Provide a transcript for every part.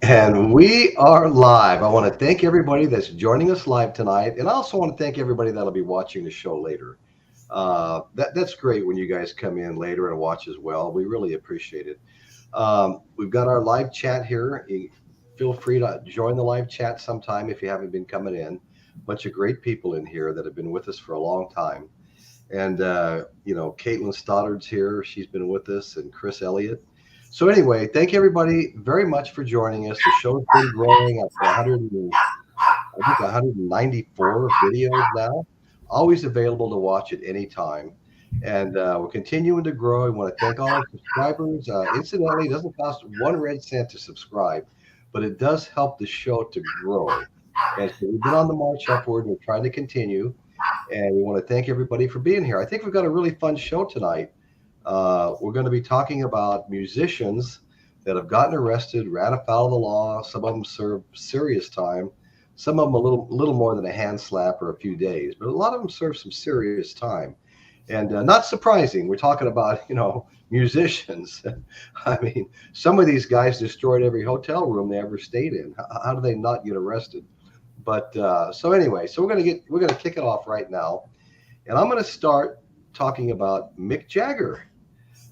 And we are live. I want to thank everybody that's joining us live tonight. And I also want to thank everybody that'll be watching the show later. That's great when you guys come in later and watch as well. We really appreciate it. We've got our live chat here. Feel free to join the live chat sometime if you haven't been coming in. Bunch of great people in here that have been with us for a long time. And, Caitlin Stoddard's here. She's been with us, and Chris Elliott. So anyway, thank everybody very much for joining us. The show's been growing up to 100, I think 194 videos now, always available to watch at any time. And we're continuing to grow. I want to thank all our subscribers. Incidentally, it doesn't cost 1 red cent to subscribe, but it does help the show to grow. And so we've been on the march upward. We're trying to continue. And we want to thank everybody for being here. I think we've got a really fun show tonight. We're going to be talking about musicians that have gotten arrested, ran afoul of the law. Some of them served serious time. Some of them a little more than a hand slap or a few days, but a lot of them served some serious time. And not surprising, we're talking about, musicians. I mean, some of these guys destroyed every hotel room they ever stayed in. How do they not get arrested? But so anyway, so we're going to kick it off right now. And I'm going to start talking about Mick Jagger.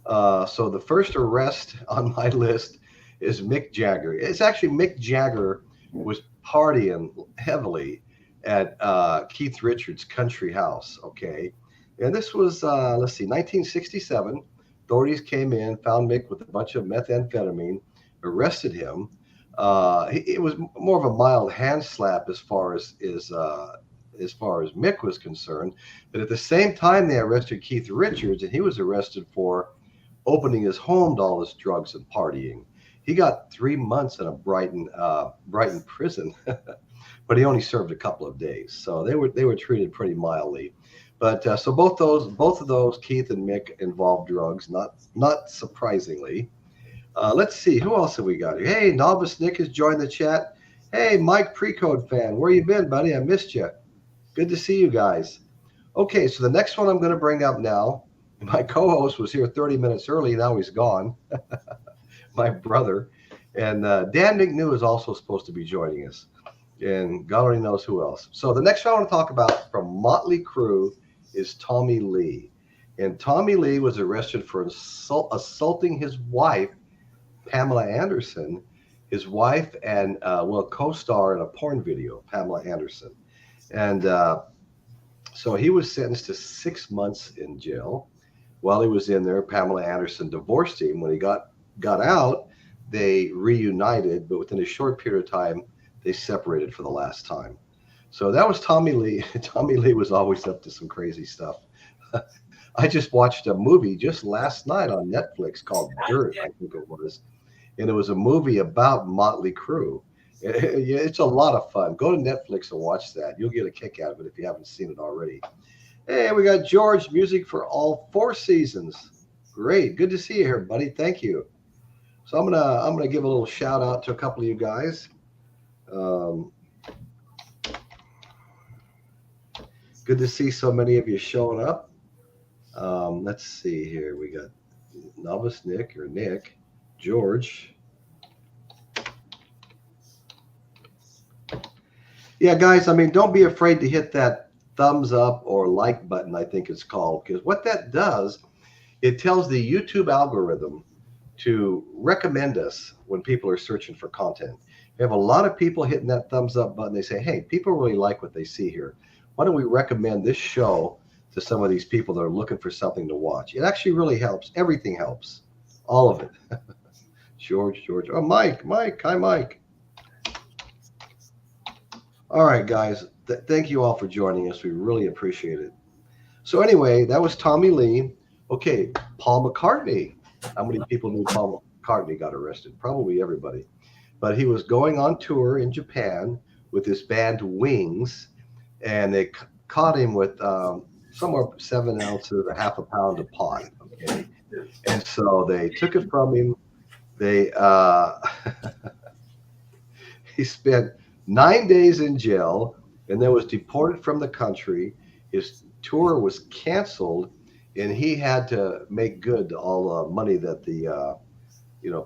So the first arrest on my list is Mick Jagger. It's actually Mick Jagger was partying heavily at Keith Richards' country house. Okay. And this was, 1967. Authorities came in, found Mick with a bunch of methamphetamine, arrested him. It was more of a mild hand slap as far as Mick was concerned. But at the same time, they arrested Keith Richards, and he was arrested for opening his home to all his drugs and partying. He got 3 months in a Brighton prison, but he only served a couple of days. So they were treated pretty mildly. But so both of those, Keith and Mick, involved drugs. Not surprisingly. Let's see, who else have we got here? Hey, Novice Nick has joined the chat. Hey, Mike Precode fan, where you been, buddy? I missed you. Good to see you guys. Okay, so the next one I'm going to bring up now, my co-host was here 30 minutes early. Now he's gone. My brother. And Dan McNew is also supposed to be joining us. And God only knows who else. So the next one I want to talk about from Motley Crue is Tommy Lee. And Tommy Lee was arrested for assaulting his wife, Pamela Anderson, his wife and co-star in a porn video, Pamela Anderson. And so he was sentenced to 6 months in jail. While he was in there, Pamela Anderson divorced him. When he got out, they reunited, but within a short period of time, they separated for the last time. So that was Tommy Lee. Tommy Lee was always up to some crazy stuff. I just watched a movie just last night on Netflix called Dirt, I think it was. And it was a movie about Motley Crue. It's a lot of fun. Go to Netflix and watch that. You'll get a kick out of it if you haven't seen it already. Hey, we got George, music for all 4 seasons. Great. Good to see you here, buddy. Thank you. So I'm gonna give a little shout out to a couple of you guys. Good to see so many of you showing up. Let's see here. We got Novice Nick, George. Yeah, guys, I mean, don't be afraid to hit that thumbs up or like button, I think it's called, because what that does, it tells the YouTube algorithm to recommend us when people are searching for content. We have a lot of people hitting that thumbs up button. They say, hey, people really like what they see here. Why don't we recommend this show to some of these people that are looking for something to watch? It actually really helps. Everything helps. All of it. George. Oh, Mike. Hi, Mike. All right, guys. Thank you all for joining us. We really appreciate it. So anyway, that was Tommy Lee. Okay, Paul McCartney. How many people knew Paul McCartney got arrested? Probably everybody. But he was going on tour in Japan with his band Wings, and they caught him with somewhere 7 ounces, a half a pound of pot. Okay, and so they took it from him. They he spent 9 days in jail, and then was deported from the country. His tour was canceled, and he had to make good all the money that the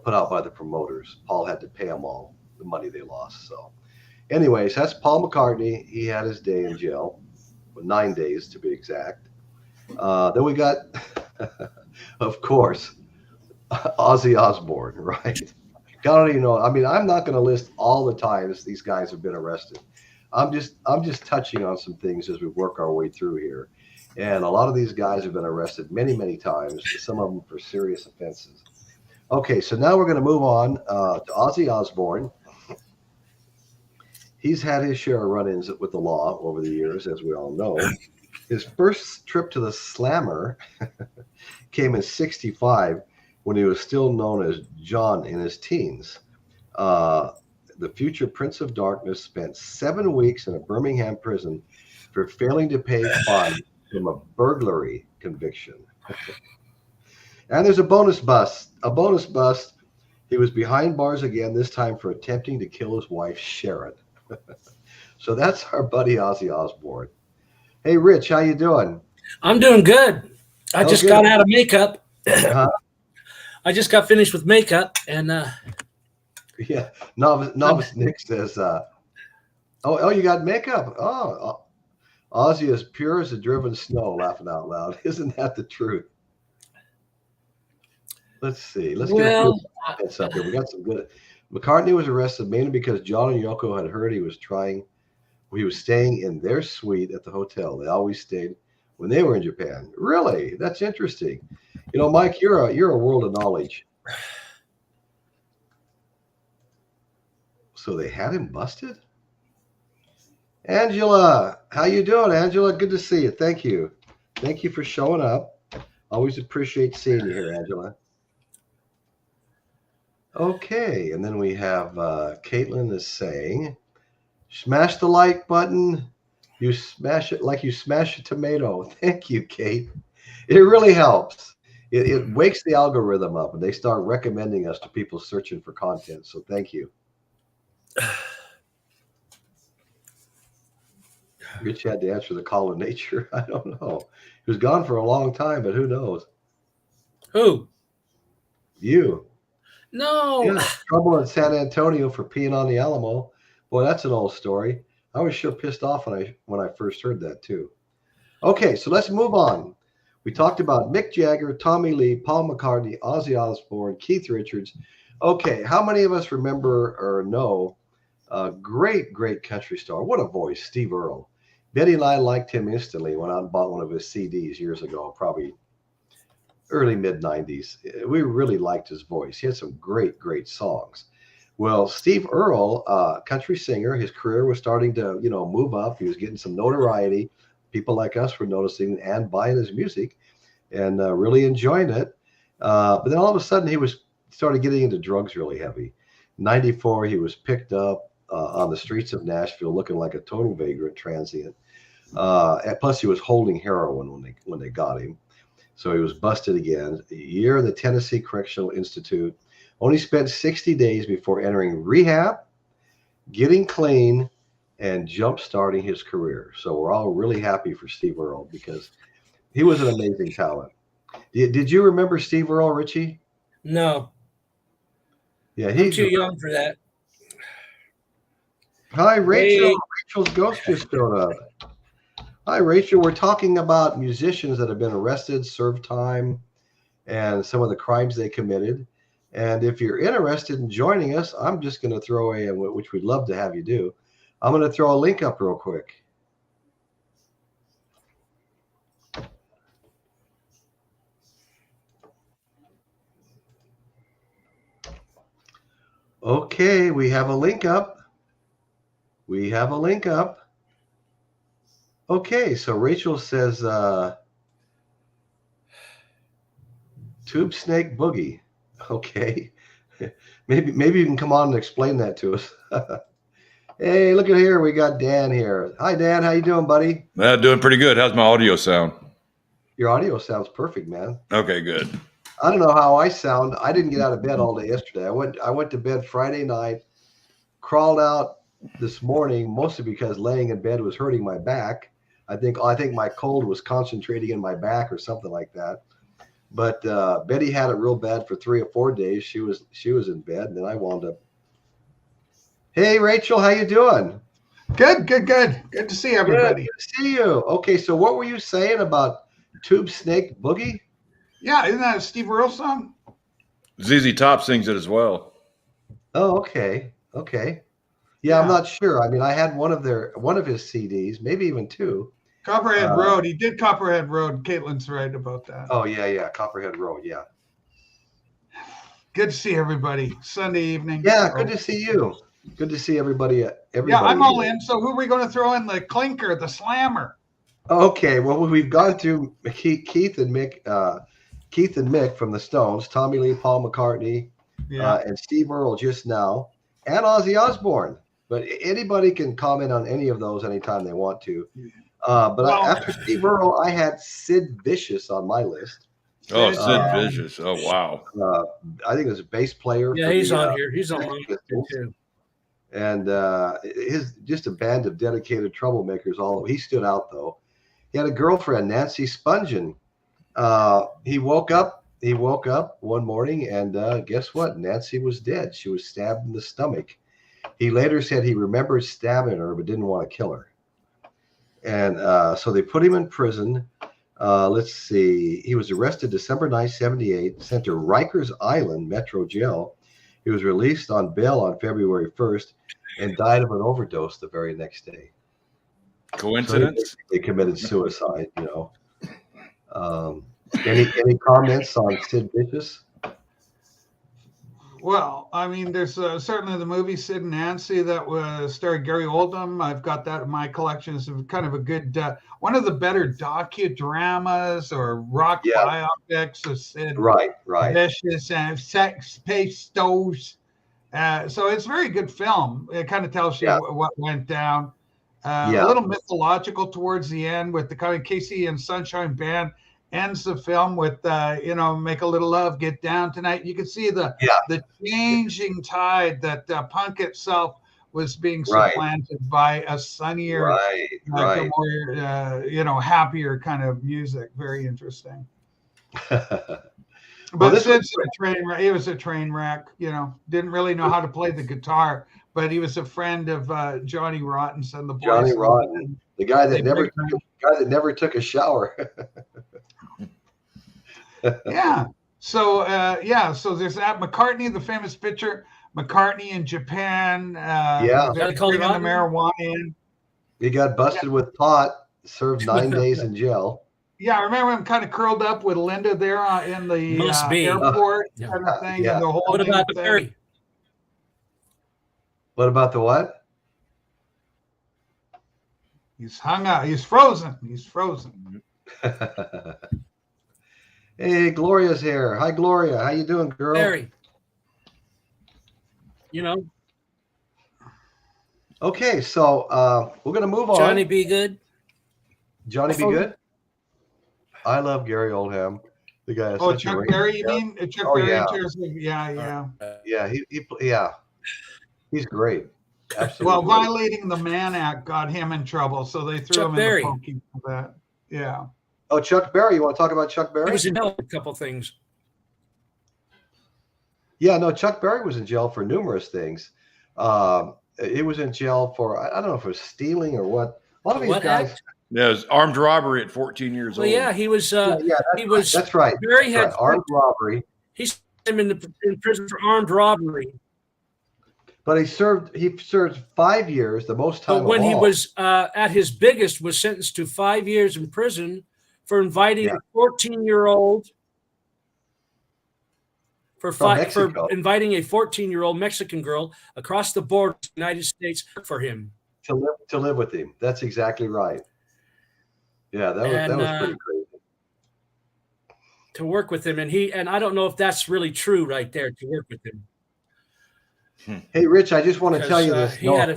put out by the promoters. Paul had to pay them all. the money they lost. So, anyways, that's Paul McCartney. He had his day in jail, 9 days to be exact. Then we got, of course, Ozzy Osbourne, right? God, I don't even know. I mean, I'm not going to list all the times these guys have been arrested. I'm just touching on some things as we work our way through here. And a lot of these guys have been arrested many, many times, some of them for serious offenses. Okay, so now we're going to move on to Ozzy Osbourne. He's had his share of run-ins with the law over the years, as we all know. His first trip to the Slammer came in '65 when he was still known as John in his teens. The future Prince of Darkness spent 7 weeks in a Birmingham prison for failing to pay fines from a burglary conviction. And there's a bonus bust. He was behind bars again, this time for attempting to kill his wife, Sharon. So that's our buddy Ozzy Osbourne. Hey, Rich, how you doing? I'm doing good. I just got out of makeup. I just got finished with makeup, and yeah, novice Nick says, "Oh, you got makeup? Oh, Ozzy is pure as the driven snow." Laughing out loud, isn't that the truth? Let's see. Let's get a few comments up here. We got some good. McCartney was arrested mainly because John and Yoko had heard he was staying in their suite at the hotel. They always stayed when they were in Japan. Really? That's interesting. You know, Mike, you're a world of knowledge. So they had him busted? Angela, how you doing, Angela? Good to see you. Thank you. Thank you for showing up. Always appreciate seeing you here, Angela. Okay, and then we have Caitlin is saying, smash the like button. You smash it like you smash a tomato. Thank you, Kate. It really helps. It wakes the algorithm up, and they start recommending us to people searching for content. So thank you. Rich had to answer the call of nature. I don't know. He was gone for a long time, but who knows? Who? You. No. Yeah, trouble in San Antonio for peeing on the Alamo. Boy, that's an old story. I was sure pissed off when I first heard that too. Okay, so let's move on. We talked about Mick Jagger, Tommy Lee, Paul McCartney, Ozzy Osbourne, Keith Richards. Okay, how many of us remember or know a great country star? What a voice, Steve Earle. Betty and I liked him instantly. Went out and bought one of his CDs years ago, probably early mid-90s. We really liked his voice. He had some great songs. Well, Steve Earle, country singer, his career was starting to, move up. He was getting some notoriety. People like us were noticing and buying his music and really enjoying it. But then all of a sudden he started getting into drugs really heavy. In '94, he was picked up on the streets of Nashville looking like a total vagrant transient. And plus he was holding heroin when they got him. So he was busted again. A year in the Tennessee Correctional Institute. Only spent 60 days before entering rehab, getting clean, and jump-starting his career. So we're all really happy for Steve Earle because he was an amazing talent. Did you remember Steve Earle, Richie? No. Yeah, I'm too young for that. Hi, Rachel. Hey. Rachel's ghost just showed up. Hi, Rachel. We're talking about musicians that have been arrested, served time, and some of the crimes they committed. And if you're interested in joining us, I'm just going to throw which we'd love to have you do. I'm going to throw a link up real quick. Okay, we have a link up. Okay, so Rachel says Tube Snake Boogie. Okay. Maybe you can come on and explain that to us. Hey, look at here. We got Dan here. Hi, Dan. How you doing, buddy? Doing pretty good. How's my audio sound? Your audio sounds perfect, man. Okay, good. I don't know how I sound. I didn't get out of bed all day yesterday. I went to bed Friday night, crawled out this morning, mostly because laying in bed was hurting my back. I think my cold was concentrating in my back or something like that. But Betty had it real bad for 3 or 4 days. She was in bed, and then I wound up Hey, Rachel, how you doing? Good. Good to see everybody. Good to see you. Okay, so what were you saying about Tube Snake Boogie? Yeah, isn't that a Steve Earle song? ZZ Top sings it as well. Oh, okay. Yeah, I'm not sure. I mean, I had one of his CDs, maybe even two. Copperhead Road. He did Copperhead Road. Caitlin's right about that. Oh, yeah. Copperhead Road, yeah. Good to see everybody. Sunday evening. Yeah, good to see you. Good to see everybody. Yeah, I'm all in. So who are we going to throw in? The clinker, the slammer. Okay, well, we've gone through Keith and Mick from the Stones, Tommy Lee, Paul McCartney, and Steve Earle just now, and Ozzy Osbourne. But anybody can comment on any of those anytime they want to. After Steve Earle, I had Sid Vicious on my list. Oh, Sid Vicious. Oh, wow. I think it was a bass player. Yeah, he's on here. He's on here too. And his just a band of dedicated troublemakers. He stood out though. He had a girlfriend, Nancy Spungen. He woke up one morning and guess what? Nancy was dead. She was stabbed in the stomach. He later said he remembered stabbing her but didn't want to kill her. And so they put him in prison. Let's see. He was arrested December 9, 1978, sent to Rikers Island Metro Jail. He was released on bail on February 1st and died of an overdose the very next day. Coincidence? So they committed suicide, Any comments on Sid Vicious? Well, I mean, there's certainly the movie Sid and Nancy that was starred Gary Oldman. I've got that in my collection. It's kind of a good, one of the better docudramas or rock biopics of Sid. Right. Vicious and Sex Pistols. So it's a very good film. It kind of tells you what went down. A little mythological towards the end with the kind of Casey and Sunshine Band. Ends the film with make a little love, get down tonight. You can see the changing tide that punk itself was being supplanted by a sunnier, more happier kind of music. Very interesting. But Sid's a train wreck. He was a train wreck. Didn't really know how to play the guitar, but he was a friend of Johnny Rotten's and the boys. Johnny Rotten, the guy that never took a shower. So there's that. McCartney, the famous picture, McCartney in Japan. Bringing the marijuana in. He got busted with pot, served 9 days in jail. Yeah, I remember him kind of curled up with Linda there in the airport kind of thing. And the whole what about the ferry? What about the what? He's hung out. He's frozen. Hey, Gloria's here. Hi, Gloria. How you doing, girl? Very. Okay, so we're gonna move on. Johnny Be Good. Johnny Be Good. I love Gary Oldham. The guy. Chuck Berry. You mean Chuck Berry? He's great. Absolutely. Well, violating the Mann Act got him in trouble, so they threw him in the pokey for that. Yeah. Oh, Chuck Berry. You want to talk about Chuck Berry? He was in jail for a couple things. Yeah, no, Chuck Berry was in jail for numerous things. He was in jail for, I don't know if it was stealing or what. A lot of these guys. Yeah, it was armed robbery at 14 years old. Yeah, he was. That's right. Berry had armed robbery. He's in prison for armed robbery. But he served 5 years, the most time. But when he was at his biggest, was sentenced to 5 years in prison for inviting a 14-year-old for inviting a 14-year-old Mexican girl across the border to the United States for him to live with him. That's exactly right. Yeah, that was pretty crazy. To work with him, and I don't know if that's really true right there. To work with him. Hey, Rich, I just want to tell you this. He had a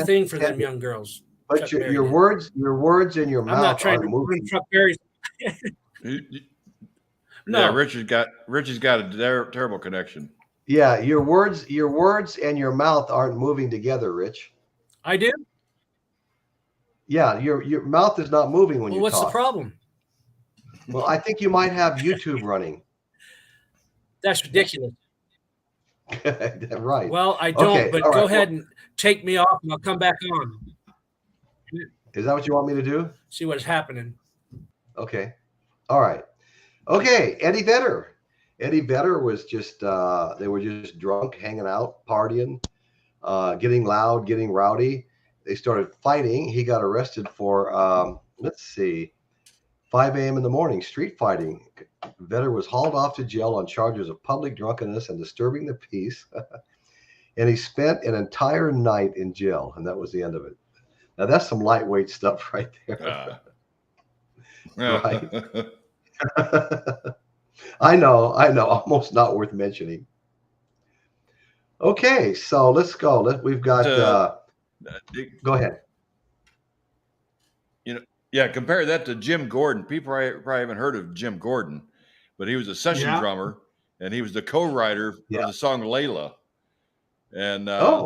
thing for them young girls. But your words in your mouth. I'm not trying to move Chuck Berry's. No, yeah, Richard's got a terrible connection. Yeah, your words and your mouth aren't moving together, Rich. I do. Yeah, your mouth is not moving when you talk. What's the problem? Well, I think you might have YouTube running. That's ridiculous. Right. Well, I don't, Okay. but All go right. ahead and take me off, and I'll come back on. Is that what you want me to do? See what's happening. Okay. All right. Okay. Eddie Vedder. Eddie Vedder was just, they were just drunk, hanging out, partying, getting loud, getting rowdy. They started fighting. He got arrested for, let's see, 5 a.m. in the morning, street fighting. Vedder was hauled off to jail on charges of public drunkenness and disturbing the peace. And he spent an entire night in jail, and that was the end of it. Now, that's some lightweight stuff right there. Right. I know, almost not worth mentioning. Okay, so let's go. We've got, go ahead. Yeah, compare that to Jim Gordon. People probably haven't heard of Jim Gordon, but he was a session drummer, and he was the co-writer of the song Layla. And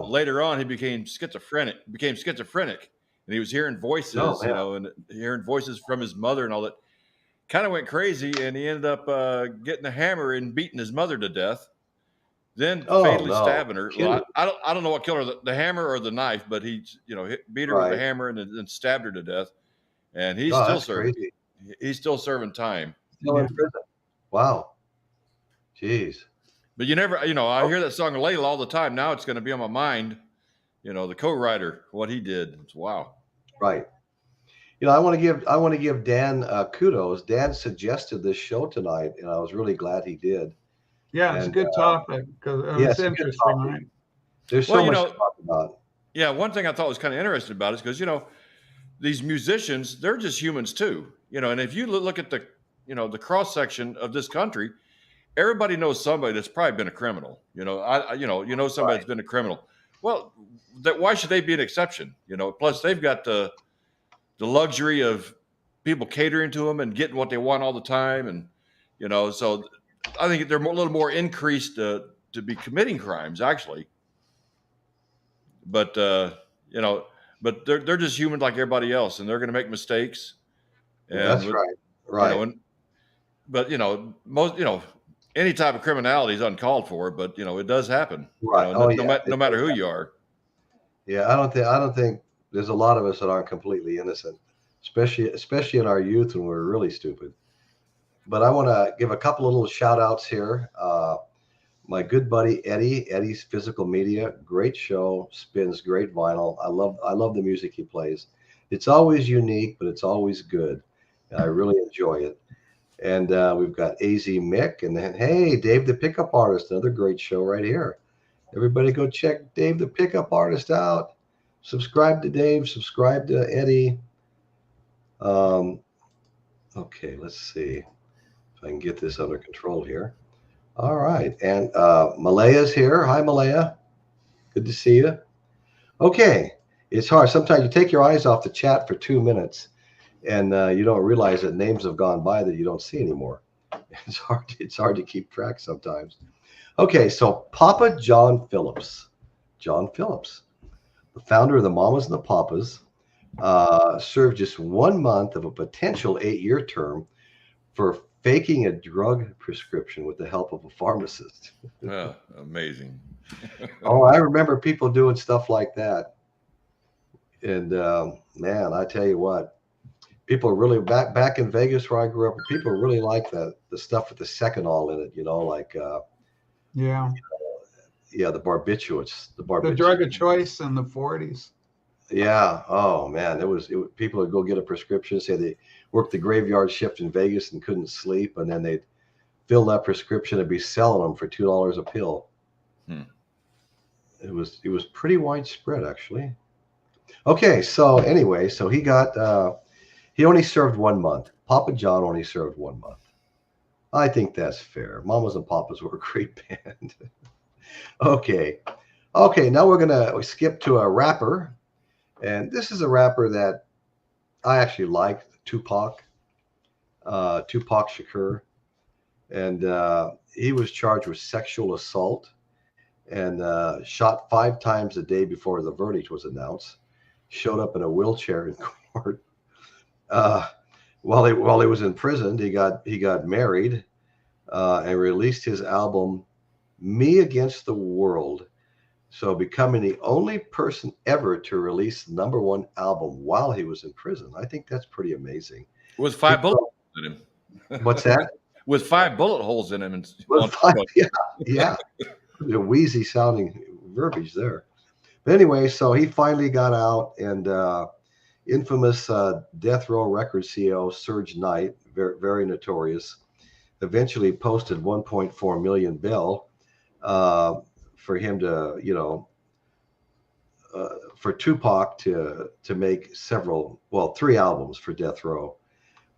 later on, he became schizophrenic, and he was hearing voices, and hearing voices from his mother and all that. Kind of went crazy, and he ended up getting a hammer and beating his mother to death. Then fatally stabbing her. Well, I don't know what killed her, the hammer or the knife, but he beat her with the hammer and then stabbed her to death. And he's still serving. Crazy. He's still serving time. Still in prison. Wow. Jeez. But you never, I hear that song Layla all the time. Now it's going to be on my mind. The co-writer, what he did. It's wow. Right. I want to give Dan kudos. Dan suggested this show tonight, and I was really glad he did. Yeah, it's a good topic because it's interesting. There's so much to talk about. Yeah, one thing I thought was kind of interesting about it is because these musicians, they're just humans too, and if you look at the, the cross section of this country, everybody knows somebody that's probably been a criminal, somebody that's been a criminal. Well, why should they be an exception? Plus they've got the luxury of people catering to them and getting what they want all the time. And, so I think they're a little more increased to be committing crimes actually. But, but they're just human like everybody else, and they're going to make mistakes. And that's right. Right. But most any type of criminality is uncalled for, but it does happen. Right. No matter who you are. Yeah, I don't think there's a lot of us that aren't completely innocent, especially in our youth when we're really stupid. But I want to give a couple of little shout outs here. My good buddy Eddie's Physical Media, great show, spins great vinyl. I love the music he plays. It's always unique, but it's always good. And I really enjoy it. And we've got AZ Mick, and then hey, Dave the Pickup Artist, another great show right here. Everybody go check Dave the Pickup Artist out. Subscribe to Dave, subscribe to Eddie. Okay, let's see if I can get this under control here. All right, and Malaya's here. Hi, Malaya. Good to see you. Okay, it's hard. Sometimes you take your eyes off the chat for 2 minutes, and you don't realize that names have gone by that you don't see anymore. It's hard to keep track sometimes. Okay, so Papa John Phillips. John Phillips, the founder of the Mamas and the Papas, served just 1 month of a potential 8-year term for faking a drug prescription with the help of a pharmacist. Oh, amazing. Oh, I remember people doing stuff like that. And man, I tell you what, people really back in Vegas where I grew up, people really like the stuff with the seconal in it, like the barbiturates, the drug of choice in the 40s. Yeah. Oh man, people would go get a prescription, say they worked the graveyard shift in Vegas and couldn't sleep, and then they'd fill that prescription and be selling them for $2 a pill. It was pretty widespread actually. Okay, so anyway, so he only served 1 month. Papa John only served 1 month. I think that's fair. Mamas and Papas were a great band. Okay, now we're gonna skip to a rapper. And this is a rapper that I actually like, Tupac Shakur. And he was charged with sexual assault and shot 5 times the day before the verdict was announced. Showed up in a wheelchair in court. While he was in prison, he got married and released his album Me Against the World. So becoming the only person ever to release the #1 album while he was in prison. I think that's pretty amazing. With 5 bullet holes in him. What's that? With 5 bullet holes in him. Yeah. A wheezy sounding verbiage there. But anyway, so he finally got out, and infamous Death Row Records CEO Serge Knight, very, very notorious, eventually posted 1.4 million bail for him to, for Tupac to make 3 albums for Death Row.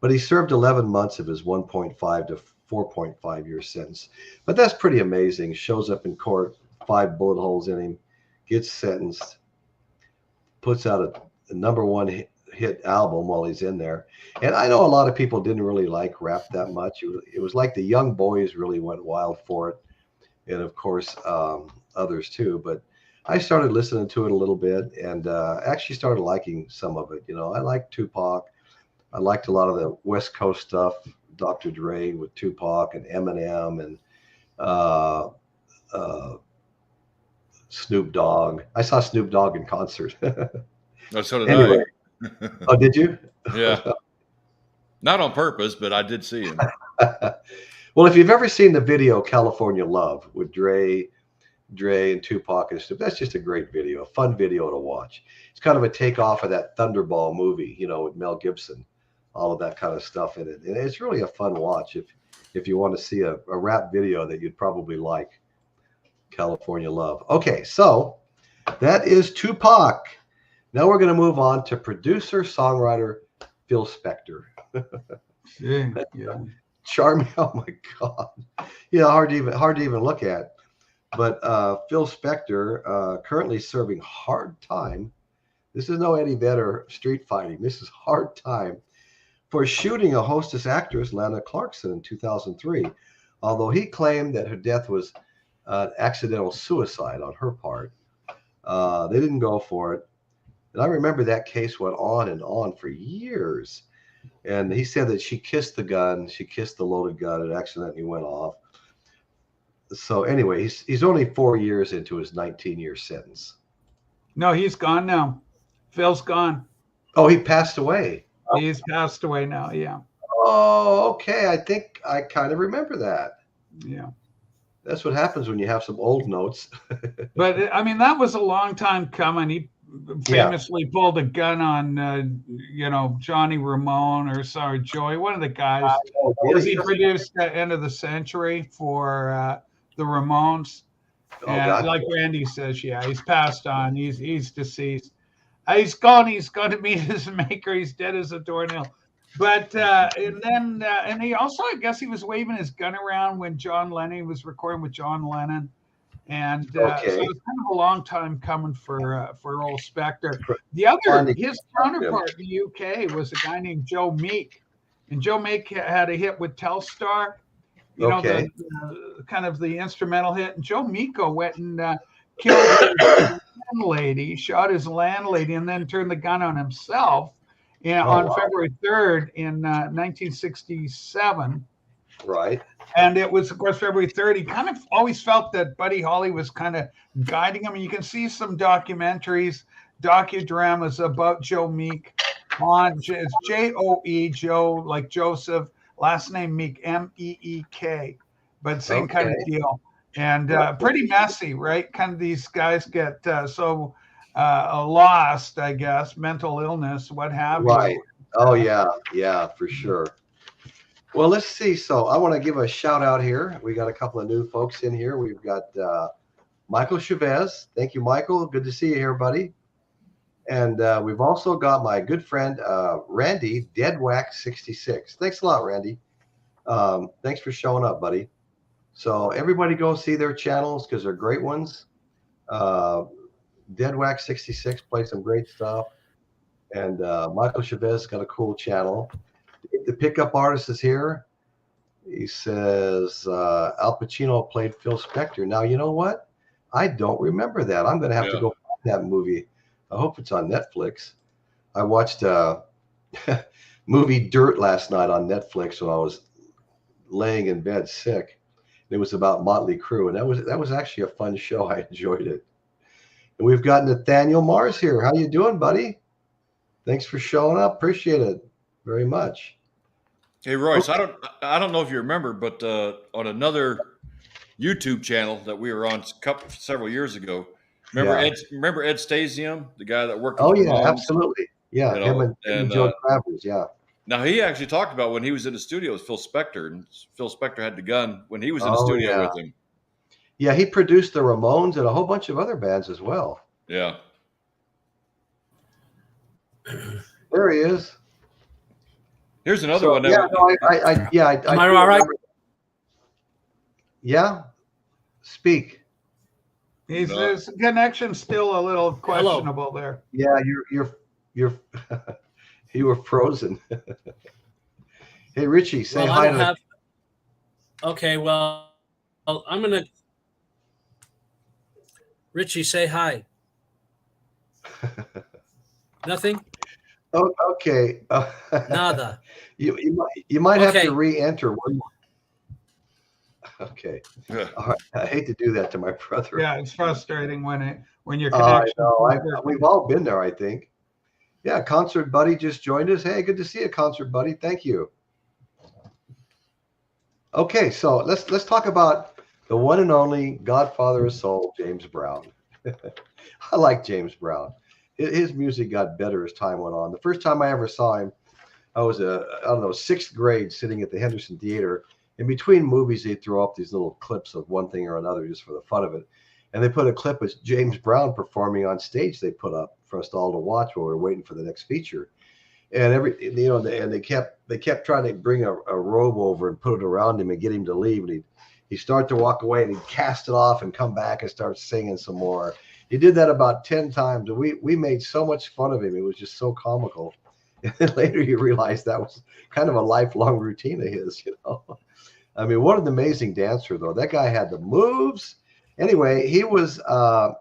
But he served 11 months of his 1.5 to 4.5 year sentence. But that's pretty amazing. Shows up in court, 5 bullet holes in him, gets sentenced, puts out a #1 hit album while he's in there. And I know a lot of people didn't really like rap that much. It was like the young boys really went wild for it. And of course, others too. But I started listening to it a little bit, and actually started liking some of it. I liked Tupac. I liked a lot of the West Coast stuff, Dr. Dre with Tupac and Eminem and Snoop Dogg. I saw Snoop Dogg in concert. Oh, so did I. Oh, did you? Yeah. Not on purpose, but I did see him. Well, if you've ever seen the video California Love with Dre and Tupac and Snoop, that's just a great video, a fun video to watch. It's kind of a takeoff of that Thunderball movie, with Mel Gibson, all of that kind of stuff in it. And it's really a fun watch if you want to see a rap video that you'd probably like. California Love. Okay, so that is Tupac. Now we're going to move on to producer, songwriter Phil Spector. Yeah. Charming. Oh my God. Hard to even look at. But Phil Spector currently serving hard time. This is no Eddie Vedder street fighting. This is hard time for shooting a hostess actress, Lana Clarkson, in 2003. Although he claimed that her death was accidental suicide on her part. They didn't go for it. And I remember that case went on and on for years. And he said that she kissed the loaded gun, and accidentally went off. So anyway, he's only 4 years into his 19-year sentence. No, he's gone now. Phil's gone. Oh, he passed away. He's passed away now, yeah. Oh, okay. I think I kind of remember that. Yeah. That's what happens when you have some old notes. But I mean, that was a long time coming. He famously pulled a gun on, Johnny Ramone or Joey, one of the guys. Because he produced the End of the Century for the Ramones. And like Randy says, he's passed on. He's deceased. He's gone. He's going to meet his maker. He's dead as a doornail. But and he also, I guess, he was waving his gun around when John Lennon was recording with John Lennon, and so it was kind of a long time coming for old Spector. His counterpart in the UK was a guy named Joe Meek, and Joe Meek had a hit with Telstar, the kind of the instrumental hit. And Joe Meeko went and killed his landlady, shot his landlady, and then turned the gun on himself. On February 3rd in 1967. Right. And it was, of course, February 3rd. He kind of always felt that Buddy Holly was kind of guiding him. And you can see some docudramas about Joe Meek. It's J-O-E, Joe, like Joseph, last name Meek, M-E-E-K. But same kind of deal. And pretty messy, right? Kind of these guys get lost, I guess, mental illness, what have you. Right. Oh, yeah, for sure. Well, let's see. So I want to give a shout out here. We got a couple of new folks in here. We've got Michael Chavez. Thank you, Michael. Good to see you here, buddy. And we've also got my good friend, Randy, Deadwax66. Thanks a lot, Randy. Thanks for showing up, buddy. So everybody go see their channels because they're great ones. Deadwax66 plays some great stuff, and Michael Chavez got a cool channel. The Pickup Artist is here. He says Al Pacino played Phil Spector. Now, you know what? I don't remember that. I'm going to have to go find that movie. I hope it's on Netflix. I watched movie Dirt last night on Netflix when I was laying in bed sick. It was about Motley Crue, and that was actually a fun show. I enjoyed it. And we've got Nathaniel Mars here. How you doing, buddy? Thanks for showing up. Appreciate it very much. Hey, Royce, okay. I don't know if you remember, but on another YouTube channel that we were on several years ago, remember Ed Stasium, the guy that worked with Ramones? Absolutely. Yeah, him and Joe Travers, yeah. Now, he actually talked about when he was in the studio with Phil Spector, and Phil Spector had the gun when he was in the studio with him. Yeah, he produced the Ramones and a whole bunch of other bands as well. Yeah. There he is. Here's another one. Am I all right? Yeah. Speak. His connection's still a little questionable there. Yeah, you're you were frozen. Hey, Richie, say hi. Okay, well, I'm gonna. Richie, say hi. Nothing. Oh, okay. Nada. You might have to re-enter one more. Okay. All right. I hate to do that to my brother. Yeah, it's frustrating when your connection. We've all been there, I think. Yeah, Concert Buddy just joined us. Hey, good to see you, Concert Buddy. Thank you. Okay, so let's talk about the one and only Godfather of Soul, James Brown. I like James Brown. His music got better as time went on. The first time I ever saw him, I was sixth grade, sitting at the Henderson Theater. In between movies, they throw up these little clips of one thing or another just for the fun of it. And they put a clip of James Brown performing on stage. They put up for us all to watch while we were waiting for the next feature. And they kept trying to bring a robe over and put it around him and get him to leave. And he'd start to walk away, and he'd cast it off and come back and start singing some more. He did that about 10 times. And we made so much fun of him. It was just so comical. And then later you realize that was kind of a lifelong routine of his, I mean, what an amazing dancer, though. That guy had the moves. Anyway, he was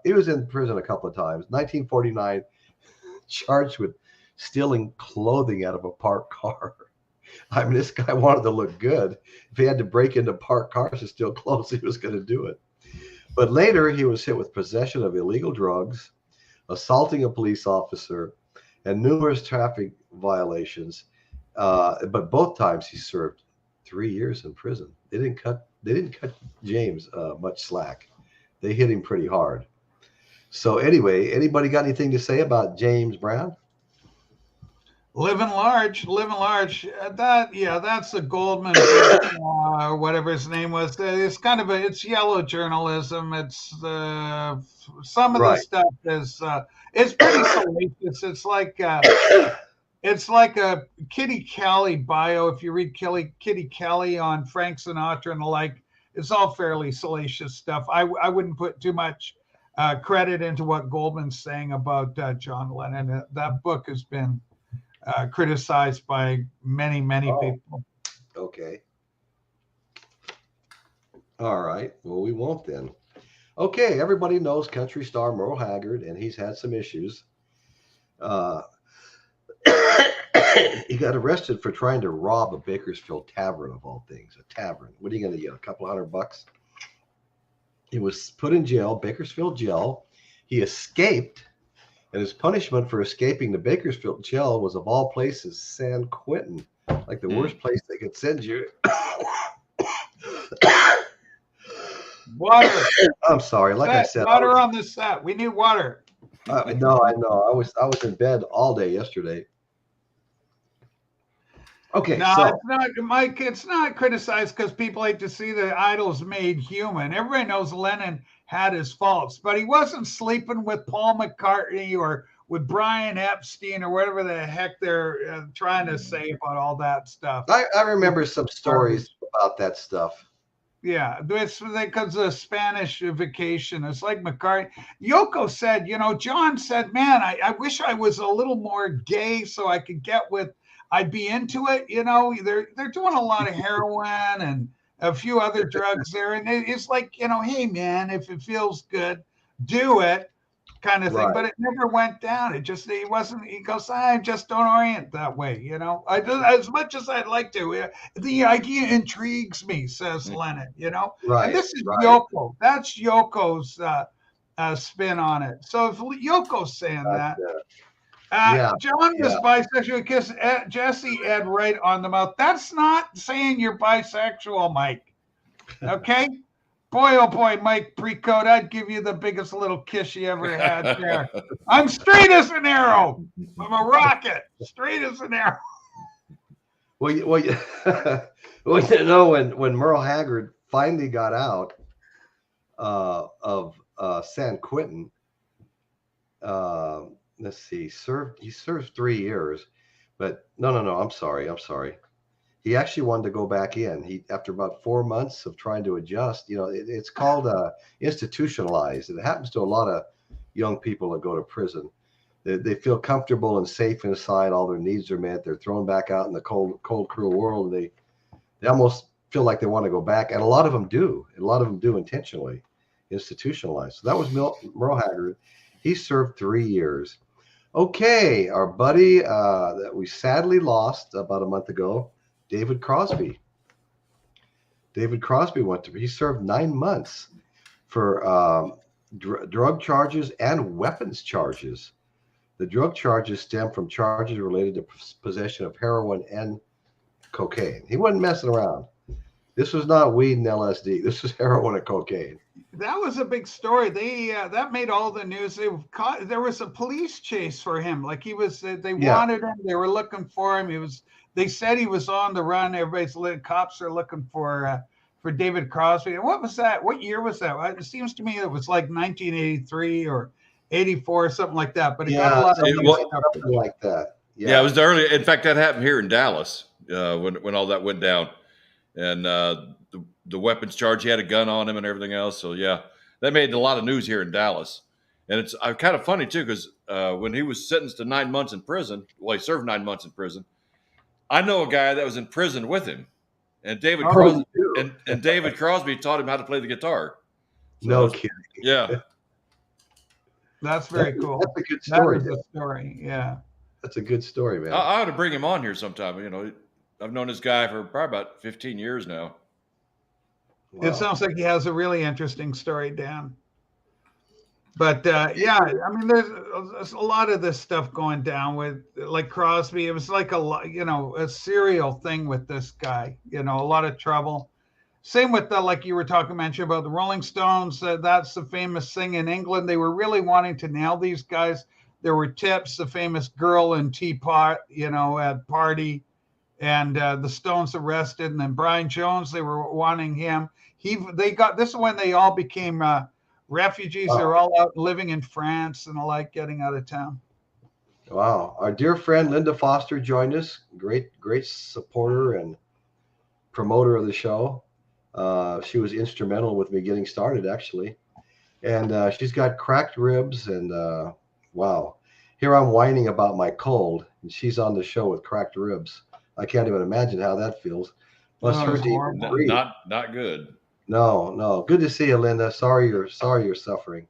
in prison a couple of times. 1949, charged with stealing clothing out of a parked car. I mean, this guy wanted to look good. If he had to break into parked cars to steal clothes, he was going to do it. But later, he was hit with possession of illegal drugs, assaulting a police officer, and numerous traffic violations. But both times he served 3 years in prison. They didn't cut James much slack. They hit him pretty hard. So anyway, anybody got anything to say about James Brown? Living large. That's the Goldman, whatever his name was. It's yellow journalism. It's some of the stuff is it's pretty salacious. It's like a Kitty Kelly bio. If you read Kitty Kelly on Frank Sinatra and the like, it's all fairly salacious stuff. I wouldn't put too much credit into what Goldman's saying about John Lennon. That book has been criticized by many people. Okay. All right. Well, we won't then. Okay. Everybody knows country star Merle Haggard, and he's had some issues. He got arrested for trying to rob a Bakersfield tavern, of all things. A tavern. What are you going to get? A couple $100? He was put in jail, Bakersfield jail. He escaped, and his punishment for escaping the Bakersfield jail was, of all places, San Quentin, like the worst place they could send you. Water. I'm sorry. Like I said, water on the set. We need water. No, I know. I was in bed all day yesterday. Okay, no, it's not, Mike. It's not criticized because people like to see the idols made human. Everybody knows Lennon had his faults, but he wasn't sleeping with Paul McCartney or with Brian Epstein or whatever the heck they're trying to say about all that stuff. I remember some stories about that stuff. Yeah, it's because of the Spanish vacation. It's like McCartney. Yoko said, John said, man, I wish I was a little more gay so I could get with. I'd be into it, they're doing a lot of heroin and a few other drugs there. And it's like, hey man, if it feels good, do it. kind of thing, but it never went down. He wasn't, he goes, I just don't orient that way. You know, I do as much as I'd like to. The idea intrigues me, says Lennon, you know, and this is Yoko. That's Yoko's spin on it. So if Yoko's saying that, John was bisexual, kiss Jesse Ed right on the mouth. That's not saying you're bisexual, Mike. Okay? Boy, oh boy, Mike Precoat, I'd give you the biggest little kiss you ever had there. I'm straight as an arrow. I'm a rocket, straight as an arrow. Well, you know, when Merle Haggard finally got out of San Quentin, let's see, he served 3 years, but no, I'm sorry. He actually wanted to go back in. After about 4 months of trying to adjust, you know, it's called institutionalized. It happens to a lot of young people that go to prison. They feel comfortable and safe inside. All their needs are met. They're thrown back out in the cold, cruel world. They almost feel like they want to go back, and a lot of them do. A lot of them do intentionally, institutionalized. So that was Merle Haggard. He served 3 years. Okay, our buddy that we sadly lost about a month ago, David Crosby. David Crosby he served 9 months for drug charges and weapons charges. The drug charges stem from charges related to possession of heroin and cocaine. He wasn't messing around. This was not weed and LSD. This was heroin and cocaine. That was a big story. That made all the news. There was a police chase for him. Like he was, they wanted him. They were looking for him. They said he was on the run. Cops are looking for David Crosby. And what was that? What year was that? It seems to me it was like 1983 or 84 or something like that. But it got a lot of something like that. Yeah, it was the early. In fact, that happened here in Dallas when all that went down, and the weapons charge. He had a gun on him and everything else. So yeah, that made a lot of news here in Dallas. And it's kind of funny too, because when he was sentenced to 9 months in prison, well, he served 9 months in prison. I know a guy that was in prison with him, and David Crosby and David Crosby taught him how to play the guitar. So no kidding. Yeah, that's very cool. That's a good story. That was a story. Yeah, that's a good story, man. I ought to bring him on here sometime. You know, I've known this guy for probably about 15 years now. Wow. It sounds like he has a really interesting story, Dan. But yeah, I mean, there's a lot of this stuff going down with like Crosby. It was like a serial thing with this guy. You know, a lot of trouble. Same with like you were mentioned about the Rolling Stones. That's the famous thing in England. They were really wanting to nail these guys. There were tips. The famous girl in teapot, at party, and the Stones arrested, and then Brian Jones. They were wanting him. This is when they all became refugees. Wow. They're all out living in France and getting out of town. Wow. Our dear friend Linda Foster joined us. Great supporter and promoter of the show. She was instrumental with me getting started, actually. And she's got cracked ribs and wow. Here I'm whining about my cold, and she's on the show with cracked ribs. I can't even imagine how that feels. Plus not good. No. Good to see you, Linda. Sorry you're suffering.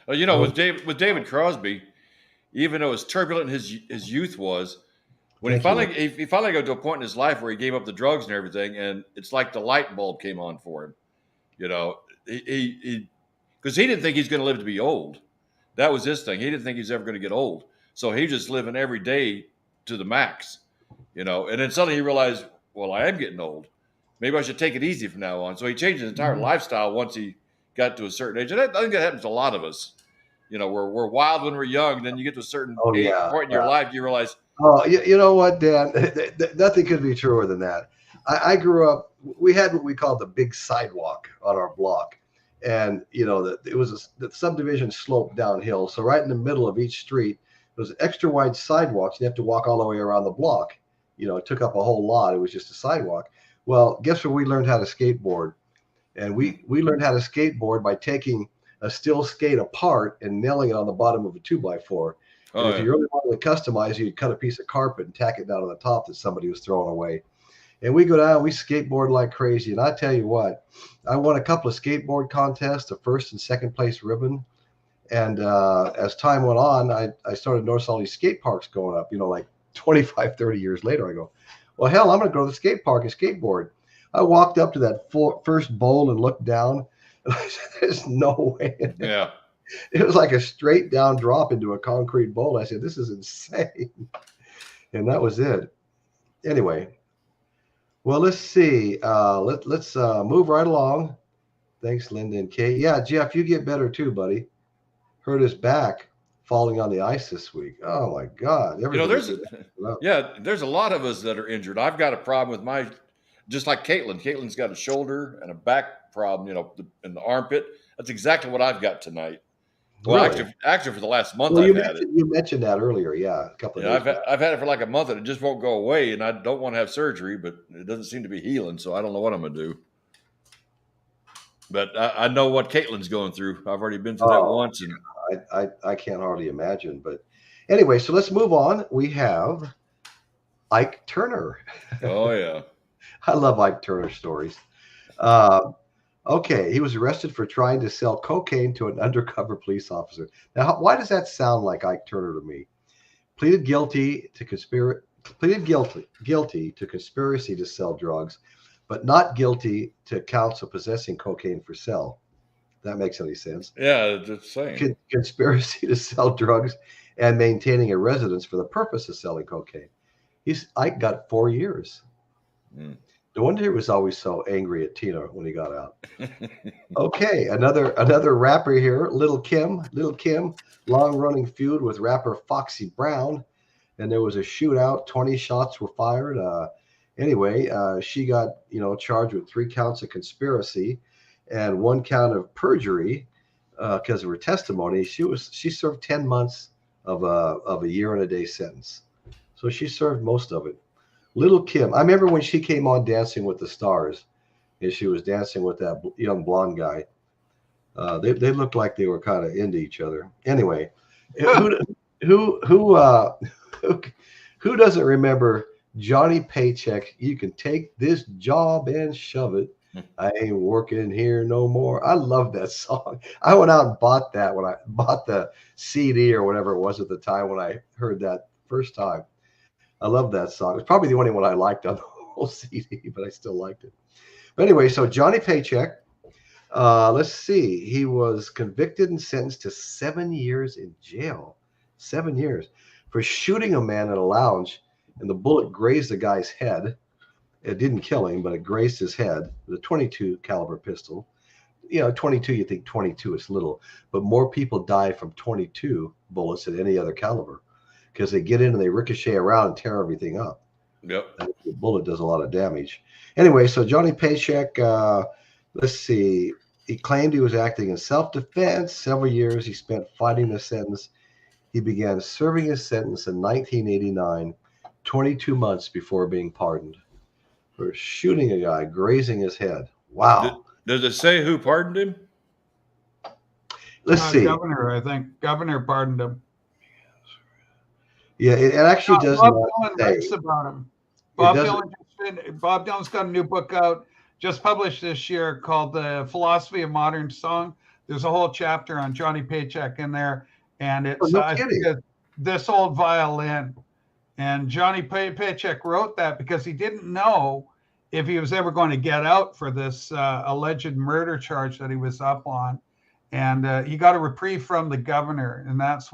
Well, with David Crosby, even though as turbulent his youth was, when he finally got to a point in his life where he gave up the drugs and everything, and it's like the light bulb came on for him. He because he didn't think he's going to live to be old. That was his thing. He didn't think he was ever going to get old. So he was just living every day to the max, and then suddenly he realized, well, I am getting old. Maybe I should take it easy from now on. So he changed his entire lifestyle once he got to a certain age. And I think that happens to a lot of us. We're wild when we're young. And then you get to a certain point in your life, you realize. Oh, you know what, Dan? Nothing could be truer than that. I grew up, we had what we called the big sidewalk on our block. And, the subdivision sloped downhill. So right in the middle of each street, there was extra wide sidewalks. You have to walk all the way around the block. It took up a whole lot. It was just a sidewalk. Well, guess where we learned how to skateboard? And we learned how to skateboard by taking a steel skate apart and nailing it on the bottom of a 2x4. If you really wanted to customize, you'd cut a piece of carpet and tack it down on the top that somebody was throwing away. And we go down, we skateboard like crazy. And I tell you what, I won a couple of skateboard contests, the first and second place ribbon. And as time went on, I started noticing all these skate parks going up, like 25, 30 years later. I go, well, hell, I'm going to go to the skate park and skateboard. I walked up to that first bowl and looked down. And I said, there's no way. Yeah. It was like a straight down drop into a concrete bowl. I said, this is insane. And that was it. Anyway, well, let's see. Let's move right along. Thanks, Linda and Kate. Yeah, Jeff, you get better too, buddy. Hurt his back falling on the ice this week. Oh my God! There's a lot of us that are injured. I've got a problem with just like Caitlin. Caitlin's got a shoulder and a back problem, in the armpit. That's exactly what I've got tonight. Well, really? actually, for the last month, I've had it. You mentioned that earlier, yeah, a couple of days. I've had it for like a month, and it just won't go away. And I don't want to have surgery, but it doesn't seem to be healing. So I don't know what I'm going to do. But I know what Caitlin's going through. I've already been through that once, and I can't hardly imagine. But anyway, so let's move on. We have Ike Turner. Oh yeah, I love Ike Turner stories. Okay, he was arrested for trying to sell cocaine to an undercover police officer. Now, why does that sound like Ike Turner to me? Pleaded guilty to conspiracy to sell drugs, but not guilty to counts of possessing cocaine for sale. That makes any sense? Yeah, just saying. Conspiracy to sell drugs and maintaining a residence for the purpose of selling cocaine. Ike got 4 years. No wonder he was always so angry at Tina when he got out. Okay, another rapper here, Little Kim, long-running feud with rapper Foxy Brown, and there was a shootout. 20 shots were fired. Anyway, she got charged with 3 counts of conspiracy and 1 count of perjury because of her testimony. She served 10 months of a year and a day sentence, so she served most of it. Little Kim, I remember when she came on Dancing with the Stars, and she was dancing with that young blonde guy. They looked like they were kind of into each other. Anyway, who doesn't remember Johnny Paycheck? You can take this job and shove it. I ain't working here no more. I love that song. I went out and bought that when I bought the CD or whatever it was at the time when I heard that first time. I love that song. It's probably the only one I liked on the whole CD, but I still liked it. But anyway, so Johnny Paycheck, let's see. He was convicted and sentenced to 7 years in jail. 7 years for shooting a man in a lounge, and the bullet grazed the guy's head. It didn't kill him, but it grazed his head with a .22 caliber pistol. 22, you think 22 is little, but more people die from 22 bullets than any other caliber because they get in and they ricochet around and tear everything up. Yep. And the bullet does a lot of damage. Anyway, so Johnny Paycheck, let's see. He claimed he was acting in self-defense. Several years he spent fighting the sentence. He began serving his sentence in 1989, 22 months before being pardoned for shooting a guy, grazing his head. Wow. Does it say who pardoned him? Let's see. Governor, I think. Governor pardoned him. Yeah, it actually does Bob not Dylan say. writes about him. Bob Dylan's got a new book out, just published this year, called The Philosophy of Modern Song. There's a whole chapter on Johnny Paycheck in there, and it's This Old Violin. And Johnny Paycheck wrote that because he didn't know if he was ever going to get out for this alleged murder charge that he was up on. And he got a reprieve from the governor, and that's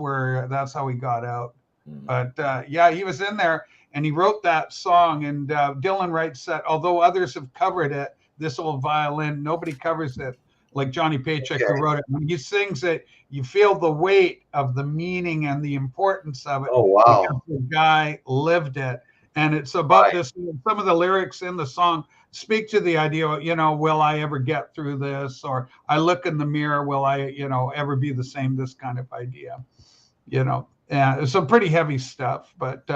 how he got out. But yeah, he was in there, and he wrote that song. And Dylan writes that although others have covered it, This Old Violin, nobody covers it like Johnny Paycheck who wrote it. When he sings it, you feel the weight of the meaning and the importance of it. Oh, wow. Because the guy lived it. And it's about this. Some of the lyrics in the song speak to the idea, will I ever get through this? Or I look in the mirror, will I, ever be the same? This kind of idea, it's some pretty heavy stuff. But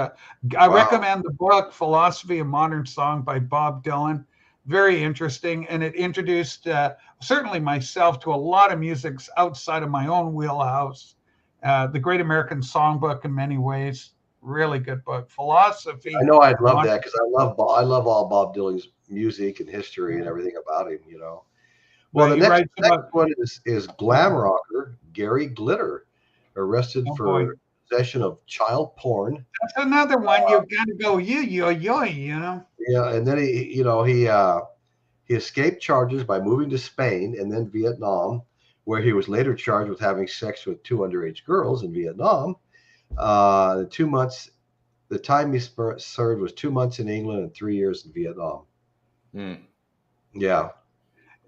I recommend the book, Philosophy of Modern Song by Bob Dylan. Very interesting. And it introduced certainly myself to a lot of music outside of my own wheelhouse. The Great American Songbook in many ways. Really good book. Philosophy. I know I'd love that because I love all Bob Dylan's music and history and everything about him. Well, the next one is glam rocker Gary Glitter, arrested for possession of child porn. That's another one you got to go yo. Yeah, and then he escaped charges by moving to Spain and then Vietnam, where he was later charged with having sex with 2 underage girls in Vietnam. 2 months. The time he served was 2 months in England and 3 years in Vietnam. Yeah.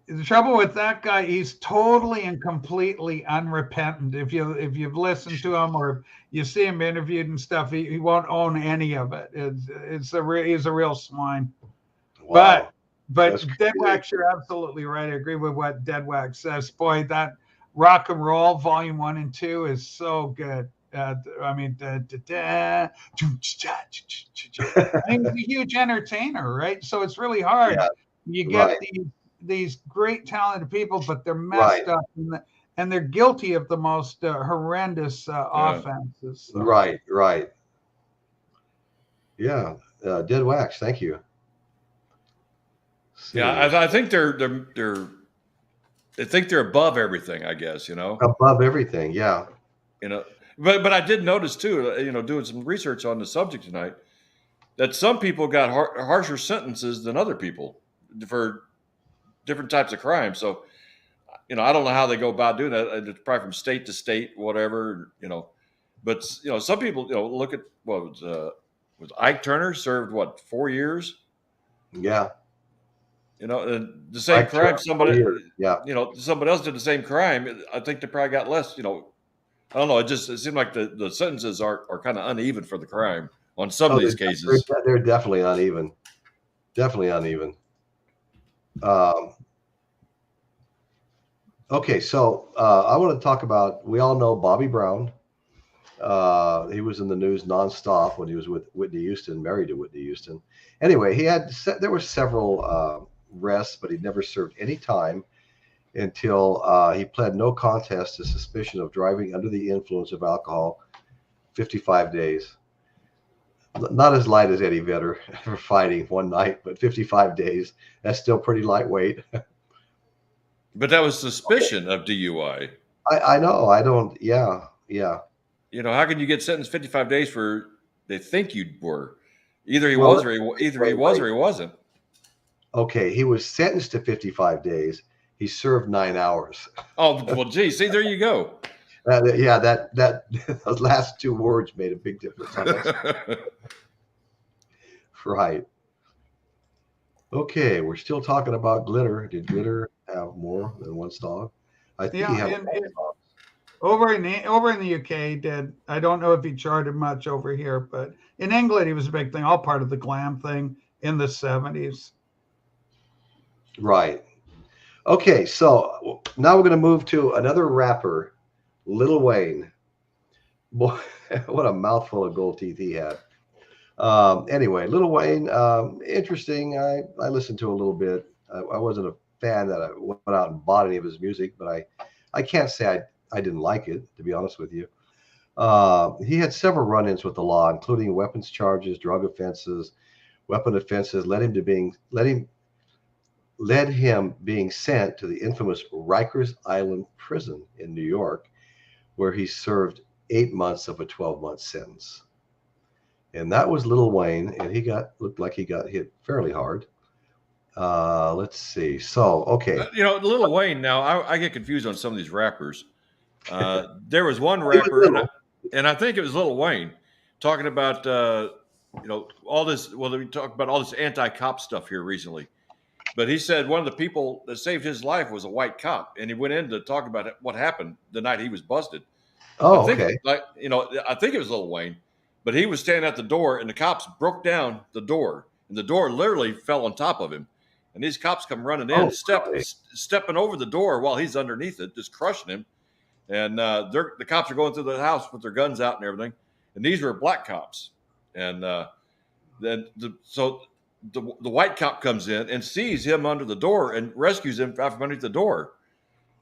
The trouble with that guy, he's totally and completely unrepentant. If you've listened to him or you see him interviewed and stuff, he won't own any of it. He's a real swine. Wow. But Deadwax, you're absolutely right. I agree with what Deadwax says. Boy, that Rock and Roll Volume 1 and 2 is so good. I mean, he's a huge entertainer, right? So it's really hard. Yeah, you get these great talented people, but they're messed up and they're guilty of the most horrendous offenses. So. Right. Yeah, Deadwax, thank you. Yeah, I think they think they're above everything, I guess, Above everything, yeah. But I did notice too, doing some research on the subject tonight, that some people got harsher sentences than other people for different types of crimes. So, I don't know how they go about doing that. It's probably from state to state, whatever, But some people, look at what was Ike Turner served 4 years? Yeah. The same Ike crime. Somebody else did the same crime. I think they probably got less. I don't know. It seemed like the sentences are kind of uneven for the crime on some of these cases. They're definitely uneven. Okay, so I want to talk about. We all know Bobby Brown. He was in the news nonstop when he was with Whitney Houston, married to Whitney Houston. Anyway, there were several arrests, but he never served any time until he pled no contest to suspicion of driving under the influence of alcohol, 55 days. Not as light as Eddie Vedder for fighting one night, but 55 days. That's still pretty lightweight. But that was suspicion of DUI. I know. I don't. Yeah. How can you get sentenced 55 days for they think you were? Either he was or he wasn't. Okay, he was sentenced to 55 days. He served 9 hours. Oh, well, geez. See, there you go. That those last 2 words made a big difference. Right. Okay, we're still talking about Glitter. Did Glitter have more than one song? I think he had over in the UK, he did. I don't know if he charted much over here, but in England, he was a big thing, all part of the glam thing in the 70s. Right. Okay, so now we're going to move to another rapper, Lil Wayne. Boy, what a mouthful of gold teeth he had. Anyway, Lil Wayne, interesting. I listened to a little bit. I wasn't a fan that I went out and bought any of his music, but I can't say I didn't like it, to be honest with you. He had several run-ins with the law, including weapons charges, drug offenses, weapon offenses, led him being sent to the infamous Rikers Island prison in New York, where he served 8 months of a 12-month sentence. And that was Lil Wayne, and looked like he got hit fairly hard. Let's see. So, okay. Lil Wayne, now I get confused on some of these rappers. There was one rapper, and I think it was Lil Wayne, talking about, all this. Well, we talked about all this anti-cop stuff here recently. But he said one of the people that saved his life was a white cop, and he went in to talk about what happened the night he was busted. Oh, okay. I think it was Lil Wayne, but he was standing at the door, and the cops broke down the door, and the door literally fell on top of him. And these cops come running in, stepping over the door while he's underneath it, just crushing him. And the cops are going through the house with their guns out and everything. And these were black cops. And then the white cop comes in and sees him under the door and rescues him from underneath the door.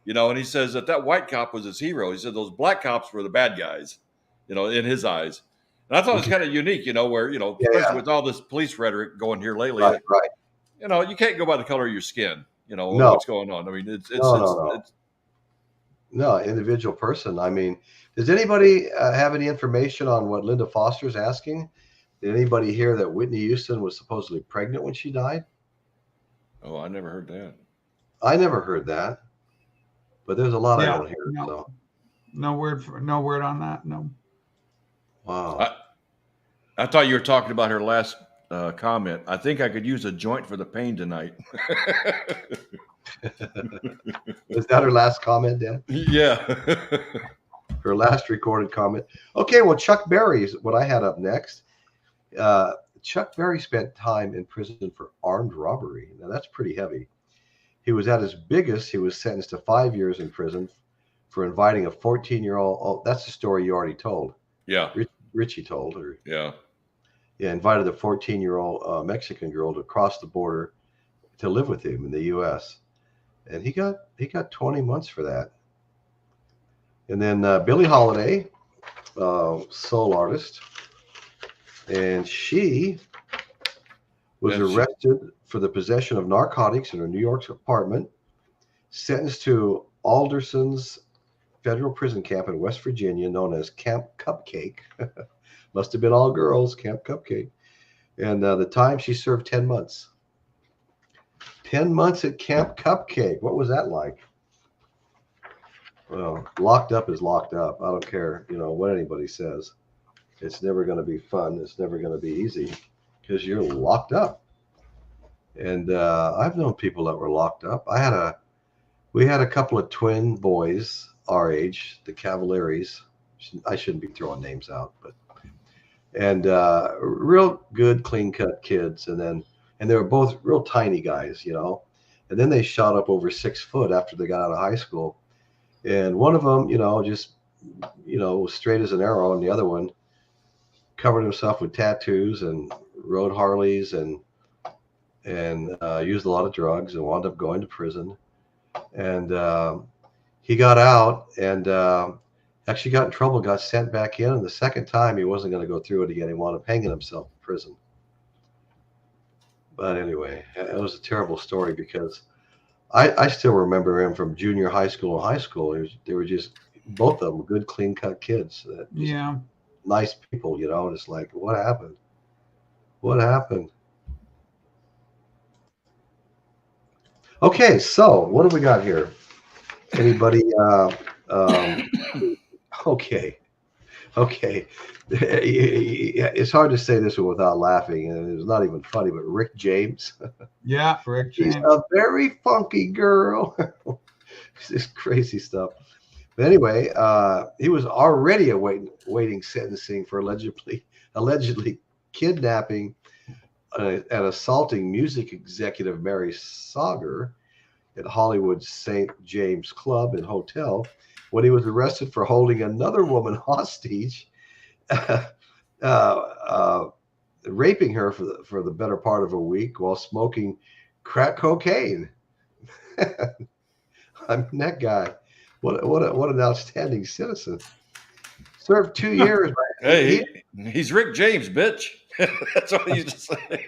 And he says that white cop was his hero. He said those black cops were the bad guys, in his eyes. And And I thought it was kind of unique, where, especially with all this police rhetoric going here lately, right. You can't go by the color of your skin, No. what's going on. I mean, it's no, individual person. I mean, does anybody have any information on what Linda Foster's asking? Did anybody hear that Whitney Houston was supposedly pregnant when she died? Oh, I never heard that. I never heard that, but there's a lot I don't hear. No, so. no word on that. No. Wow. I thought you were talking about her last comment. I think I could use a joint for the pain tonight. Is that her last comment, Dan? Yeah. Her last recorded comment. Okay, well, Chuck Berry is what I had up next. Chuck Berry spent time in prison for armed robbery. Now, that's pretty heavy. He was at his biggest. He was sentenced to 5 years in prison for inviting a 14-year-old. Oh, that's the story you already told. Yeah. Richie told her. Yeah. Yeah, invited a 14-year-old Mexican girl to cross the border to live with him in the U.S. And he got 20 months for that. And then Billie Holiday, soul artist, and she was arrested for the possession of narcotics in her New York apartment, sentenced to Alderson's federal prison camp in West Virginia, known as Camp Cupcake. Must have been all girls, Camp Cupcake. And the time she served 10 months. 10 months at Camp Cupcake. What was that like? Well, locked up is locked up. I don't care, what anybody says. It's never going to be fun. It's never going to be easy because you're locked up. And I've known people that were locked up. We had a couple of twin boys our age, the Cavaliers. I shouldn't be throwing names out, and real good, clean-cut kids. And they were both real tiny guys, And then they shot up over 6 foot after they got out of high school. And one of them, just, was straight as an arrow, and the other one covered himself with tattoos and rode Harleys and used a lot of drugs and wound up going to prison. And he got out and actually got in trouble, got sent back in. And the second time, he wasn't going to go through it again. He wound up hanging himself in prison. But anyway, it was a terrible story because I still remember him from junior high school and high school. They were just, both of them, good, clean-cut kids. Yeah. Nice people, It's like, what happened? What happened? Okay, so what do we got here? Anybody? Okay. It's hard to say this one without laughing, and it's not even funny. But Rick James. Yeah, Rick James. She's a very funky girl. This crazy stuff. But anyway, he was already awaiting sentencing for allegedly kidnapping and assaulting music executive Mary Sauger at Hollywood's St. James Club and Hotel when he was arrested for holding another woman hostage, raping her for the better part of a week while smoking crack cocaine. I mean, that guy, what an outstanding citizen. Served 2 years. Hey, he's Rick James, bitch. That's what he used to say.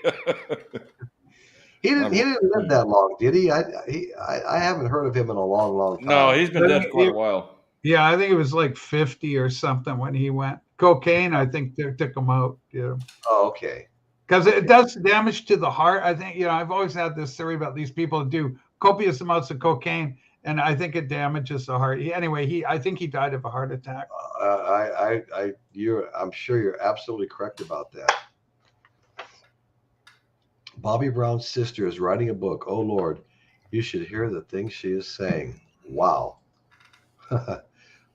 He didn't live that long, did he? I haven't heard of him in a long time. No, he's been dead for quite a while. Yeah, I think it was like 50 or something when he went. Cocaine, I think they took him out. Yeah. Oh, okay. Because it does damage to the heart. I think, I've always had this theory about these people who do copious amounts of cocaine, and I think it damages the heart. I think he died of a heart attack. I'm sure you're absolutely correct about that. Bobby Brown's sister is writing a book. Oh, Lord, you should hear the things she is saying. Wow.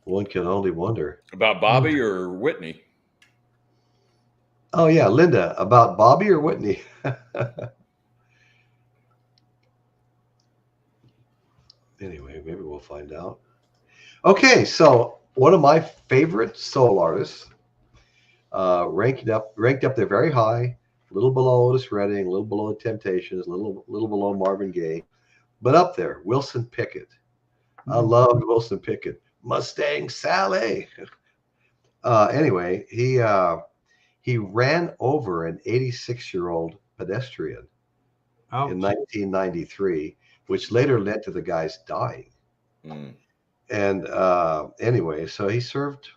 One can only wonder. About Bobby or Whitney? Oh, yeah, Linda, about Bobby or Whitney? Anyway, maybe we'll find out. Okay, so one of my favorite soul artists, ranked up there very high. A little below Otis Redding, a little below the Temptations, a little below Marvin Gaye, but up there, Wilson Pickett. I loved Wilson Pickett. Mustang Sally. Anyway, he he ran over an 86-year-old pedestrian in 1993, which later led to the guy's dying. And anyway, so he served,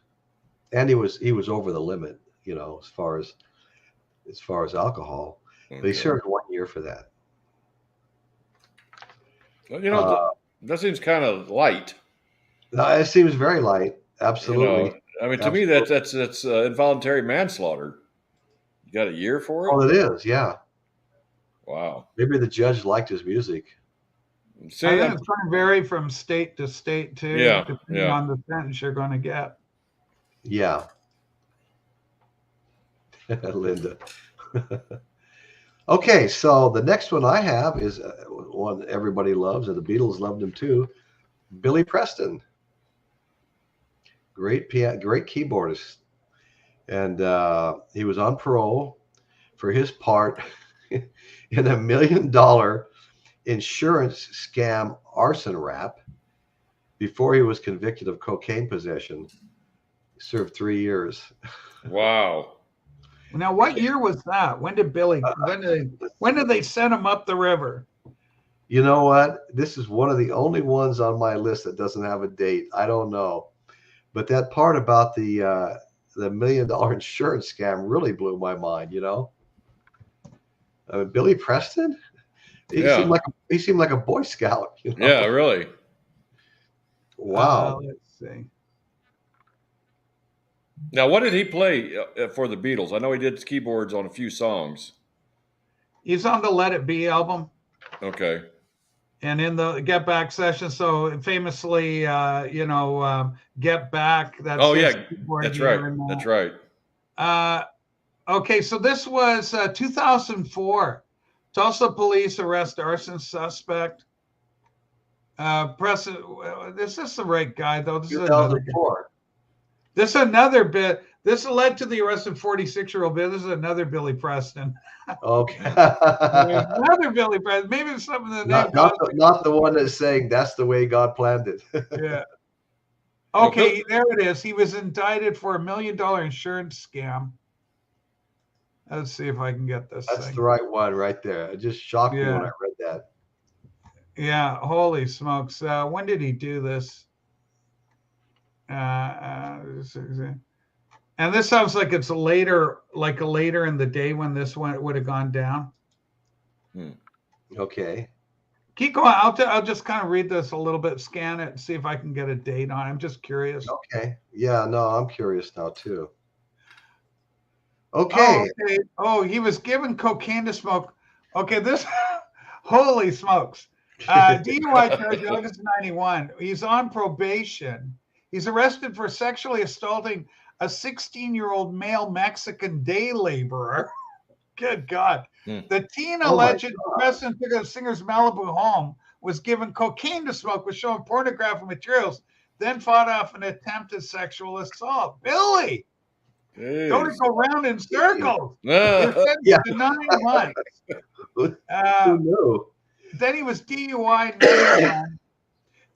and he was over the limit, you know, as far as alcohol. Okay. But he served 1 year for that. Well, you know, that seems kind of light. No, it seems very light. Absolutely. You know, I mean, to me, that's involuntary manslaughter. You got a year for it? Oh, it is. Yeah. Wow. Maybe the judge liked his music. See, I think it's going to vary from state to state too, depending on the sentence you're going to get. Yeah. Linda. Okay, so the next one I have is one everybody loves, and the Beatles loved him too. Billy Preston. Great keyboardist. And he was on parole for his part in a $1 million insurance scam arson rap before he was convicted of cocaine possession. He served 3 years. Wow. Now, what year was that? When did they send him up the river? You know what? This is one of the only ones on my list that doesn't have a date. I don't know. But that part about the $1 million insurance scam really blew my mind, you know? Billy Preston? He seemed like a Boy Scout. You know? Yeah, really. Wow. Let's see. Now, what did he play for the Beatles? I know he did keyboards on a few songs. He's on the Let It Be album. Okay. And in the Get Back session, so famously, Get Back. That's that's right. That's right. Okay, so this was 2004. Tulsa police arrest arson suspect. This is the right guy, though. This is another bit. This is another bit. This led to the arrest of 46-year-old. This is another Billy Preston. Okay. Another Billy Preston. Maybe it's something that not the one that's saying that's the way God planned it. Yeah. Okay, there it is. He was indicted for $1 million insurance scam. Let's see if I can get this. That's the right one right there. It just shocked me when I read that. Yeah, holy smokes. When did he do this? And this sounds like it's later in the day when this one would have gone down. Okay. Keep going. I'll just kind of read this a little bit, scan it, and see if I can get a date on it. I'm just curious. Okay. Yeah, no, I'm curious now too. Okay. Oh, he was given cocaine to smoke. Okay, this holy smokes. DUI charge August 91. He's on probation. He's arrested for sexually assaulting a 16-year-old male Mexican day laborer. Good God. The teen alleged Preston took a singer's Malibu home, was given cocaine to smoke, was shown pornographic materials, then fought off an attempted sexual assault. Billy! Jeez. Don't go round in circles. To 9 months. Who knew? Then he was DUI 91.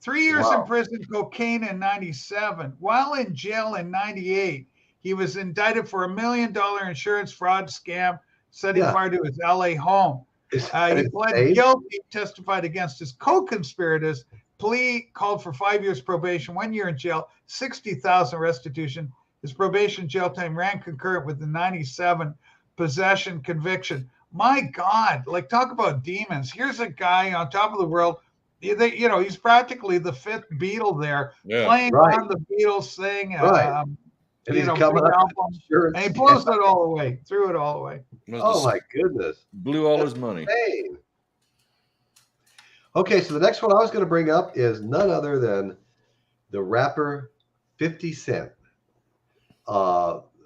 3 years in prison, cocaine in 97. While in jail in 98, he was indicted for $1 million insurance fraud scam setting fire to his LA home. He pled guilty, testified against his co-conspirators. Plea called for 5 years probation, 1 year in jail, $60,000 restitution. His probation jail time ran concurrent with the 97 possession conviction. My God, like talk about demons. Here's a guy on top of the world. He's practically the fifth Beatle there, playing on the Beatles thing. And he's coming up, and he blows it all away, threw it all away. Oh my goodness. Blew all his money. Okay, so the next one I was going to bring up is none other than the rapper 50 Cent,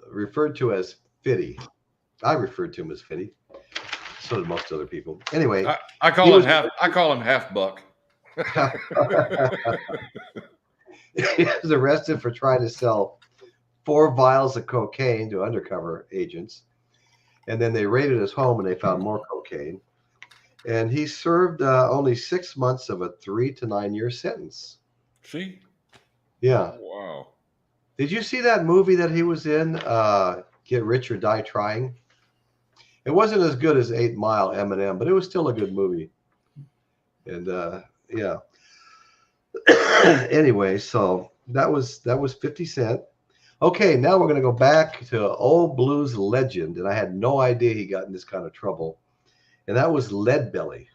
referred to as Fitty. I referred to him as Fitty. So did most other people. Anyway, I call him half buck. He was arrested for trying to sell 4 vials of cocaine to undercover agents. And then they raided his home and they found more cocaine. And he served only 6 months of a 3 to 9 year sentence. See? Yeah. Wow. Did you see that movie that he was in? Get Rich or Die Trying. It wasn't as good as 8 Mile Eminem, but it was still a good movie. And yeah. Anyway, so that was 50 Cent. Okay, now we're going to go back to old blues legend, and I had no idea he got in this kind of trouble. And that was Leadbelly.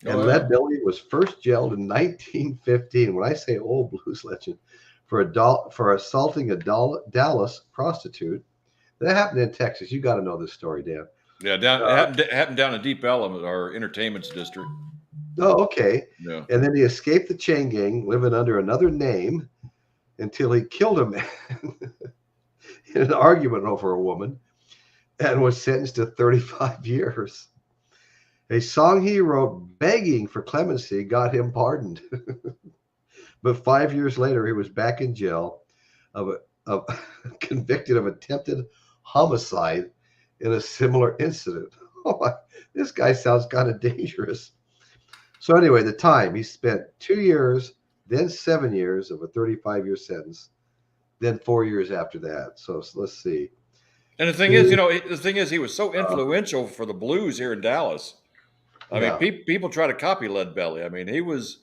And Leadbelly was first jailed in 1915. When I say old blues legend, for assaulting a Dallas prostitute. That happened in Texas. You got to know this story, Dan. Yeah, it happened down in Deep Ellum, our entertainment district. Oh, okay. Yeah. And then he escaped the chain gang, living under another name, until he killed a man in an argument over a woman, and was sentenced to 35 years. A song he wrote begging for clemency got him pardoned. But 5 years later, he was back in jail, convicted of attempted homicide in a similar incident. Oh, this guy sounds kind of dangerous. So anyway, the time, he spent 2 years, then 7 years of a 35-year sentence, then 4 years after that. So let's see. And the thing is, he was so influential for the blues here in Dallas. I mean, people try to copy Leadbelly. I mean, he was.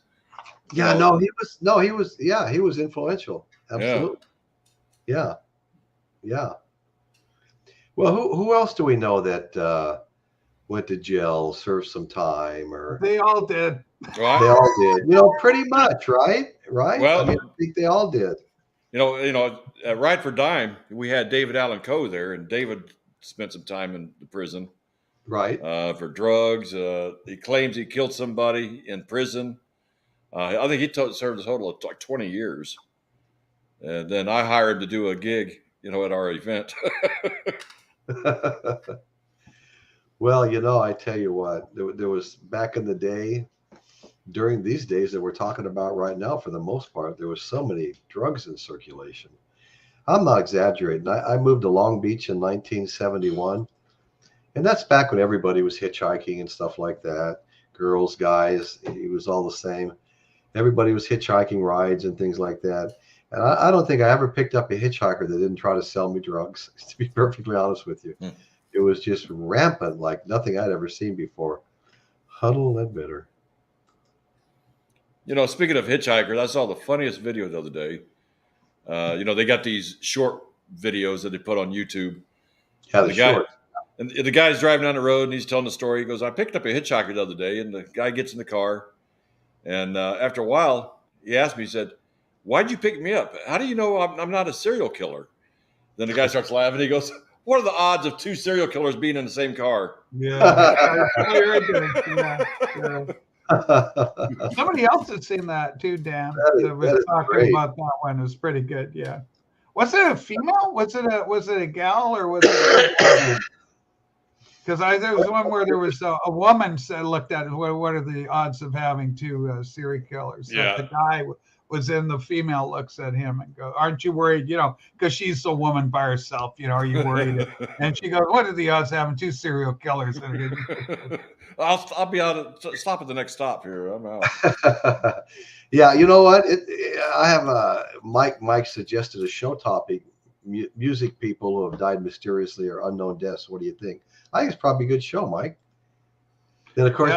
He was influential. Absolutely. Yeah. Well, who else do we know that went to jail, served some time, or they all did. Right. They all did. Pretty much, right? Well, I think they all did. Right for Dime, we had David Allen Coe there, and David spent some time in the prison. Right. For drugs. He claims he killed somebody in prison. I think he served a total of like 20 years. And then I hired him to do a gig, at our event. Well, I tell you what, there was back in the day, during these days that we're talking about right now, for the most part, there was so many drugs in circulation. I'm not exaggerating. I moved to Long Beach in 1971, and that's back when everybody was hitchhiking and stuff like that. Girls, guys, it was all the same. Everybody was hitchhiking rides and things like that. And I don't think I ever picked up a hitchhiker that didn't try to sell me drugs, to be perfectly honest with you. It was just rampant, like nothing I'd ever seen before. Huddle Ledbetter. Speaking of hitchhikers, I saw the funniest video the other day. They got these short videos that they put on YouTube. Yeah, and the guy's driving down the road and he's telling the story. He goes, I picked up a hitchhiker the other day, and the guy gets in the car. And after a while, he asked me, he said, why'd you pick me up? How do you know I'm not a serial killer? Then the guy starts laughing. He goes, what are the odds of 2 serial killers being in the same car? Yeah. Somebody else had seen that too, Dan. That was talking about that one. It was pretty good. Yeah. Was it a female? Was it a gal, or was it? Because there was one where there was a woman looked at it. What are the odds of having 2 serial killers? Yeah. The guy was in, the female looks at him and goes, aren't you worried? Because she's a woman by herself. Are you worried? And she goes, what are the odds of having 2 serial killers? I'll be out. Stop at the next stop here. I'm out. Yeah, you know what? I have Mike suggested a show topic: music people who have died mysteriously or unknown deaths. What do you think? I think it's probably a good show, Mike. Then of course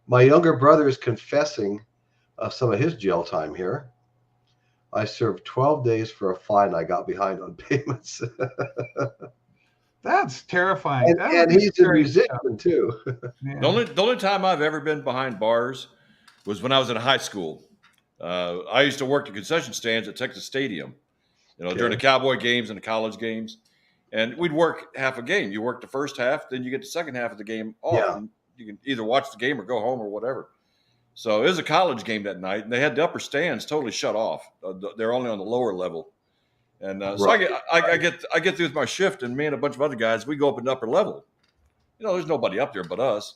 my younger brother is confessing some of his jail time here. I served 12 days for a fine I got behind on payments. That's terrifying. And he's a musician too. Yeah. The only time I've ever been behind bars was when I was in high school. I used to work the concession stands at Texas Stadium, during the Cowboy games and the college games. And we'd work half a game. You work the first half, then you get the second half of the game off. Yeah. And you can either watch the game or go home or whatever. So it was a college game that night, and they had the upper stands totally shut off. They're only on the lower level. And so I get through with my shift, and me and a bunch of other guys, we go up in the upper level. There's nobody up there but us.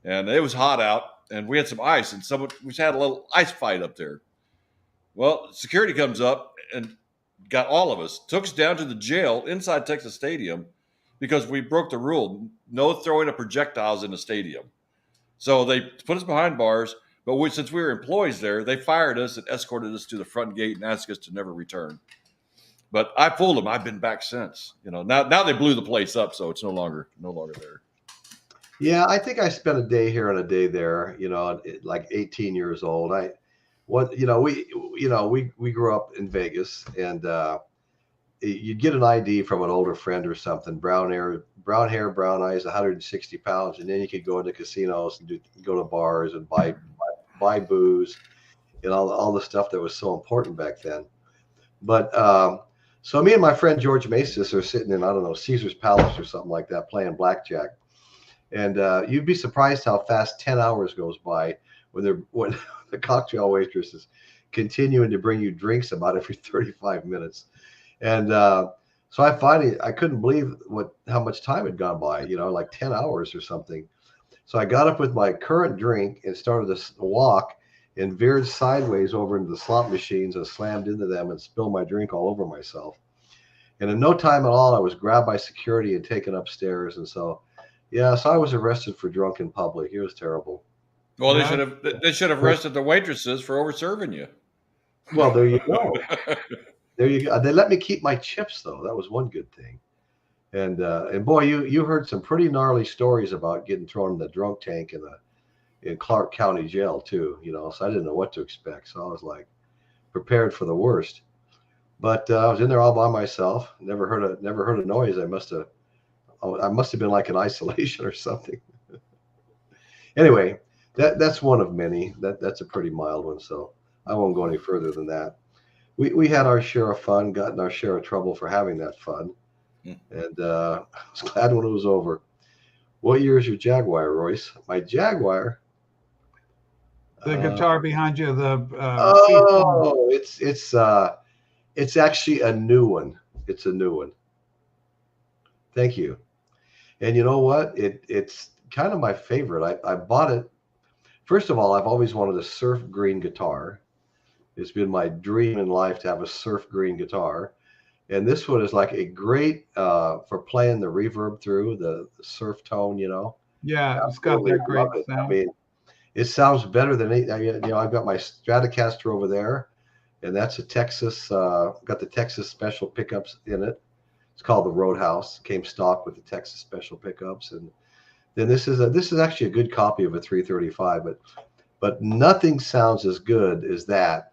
And it was hot out, and we had some ice, and we had a little ice fight up there. Well, security comes up and got all of us, took us down to the jail inside Texas Stadium because we broke the rule: no throwing of projectiles in the stadium. So they put us behind bars, but since we were employees there, they fired us and escorted us to the front gate and asked us to never return. But I pulled them. I've been back since. Now they blew the place up, so it's no longer there. Yeah, I think I spent a day here and a day there. Like 18 years old. We grew up in Vegas, and you'd get an ID from an older friend or something. Brown hair, brown eyes, 160 pounds, and then you could go into casinos and go to bars and buy booze and all the stuff that was so important back then. But so me and my friend George Macis are sitting in, I don't know, Caesar's Palace or something like that, playing blackjack. And you'd be surprised how fast 10 hours goes by when the cocktail waitress is continuing to bring you drinks about every 35 minutes. And so I couldn't believe how much time had gone by, like 10 hours or something. So I got up with my current drink and started to walk and veered sideways over into the slot machines and slammed into them and spilled my drink all over myself. And in no time at all, I was grabbed by security and taken upstairs. And so I was arrested for drunk in public. It was terrible. Well, they should have arrested the waitresses for over-serving you. Well, there you go. There you go. They let me keep my chips, though. That was one good thing. And boy, you heard some pretty gnarly stories about getting thrown in the drunk tank in Clark County Jail too. So I didn't know what to expect. So I was like prepared for the worst. But I was in there all by myself. Never heard a noise. I must have been like in isolation or something. Anyway, that's one of many. That's a pretty mild one. So I won't go any further than that. We had our share of fun, gotten our share of trouble for having that fun. And I was glad when it was over. What year is your Jaguar, Royce? My Jaguar. The guitar behind you. It's actually a new one. It's a new one. Thank you. And you know what? It's kind of my favorite. I bought it. First of all, I've always wanted a surf green guitar. It's been my dream in life to have a surf green guitar. And this one is like a great for playing the reverb through the surf tone, Yeah, it's got that great sound. I mean, it sounds better than I've got my Stratocaster over there, and that's a Texas. Got the Texas special pickups in it. It's called the Roadhouse. Came stock with the Texas special pickups, and then this is actually a good copy of a 335, but nothing sounds as good as that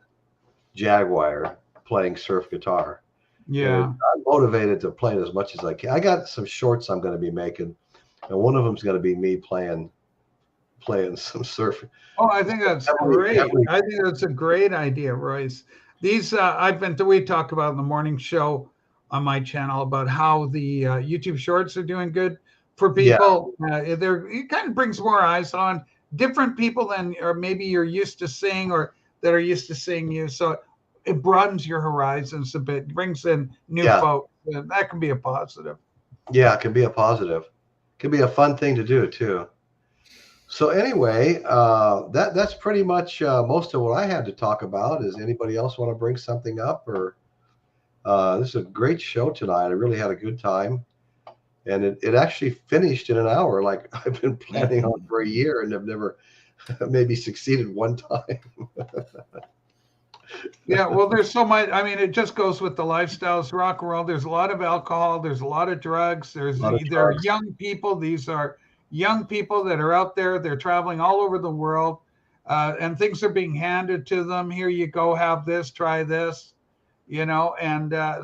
Jaguar playing surf guitar. Yeah, and I'm motivated to play it as much as I can. I got some shorts I'm going to be making, and one of them is going to be me playing some surf. Oh, I think that's great. I think that's a great idea, Royce. These we talk about in the morning show on my channel about how the YouTube shorts are doing good for people. Yeah. It kind of brings more eyes on different people than, or maybe you're used to seeing, or that are used to seeing you. So it broadens your horizons a bit, brings in new folks. And that can be a positive. Yeah, it can be a positive. It can be a fun thing to do too. So anyway, that's pretty much most of what I had to talk about. Does anybody else want to bring something up? Or this is a great show tonight. I really had a good time. And it actually finished in an hour, like I've been planning on for a year, and I've never maybe succeeded one time. Yeah, well, there's so much. I mean, it just goes with the lifestyles, rock and roll. There's a lot of alcohol. There's a lot of drugs. There are young people. These are young people that are out there. They're traveling all over the world, and things are being handed to them. Here you go, have this, try this, and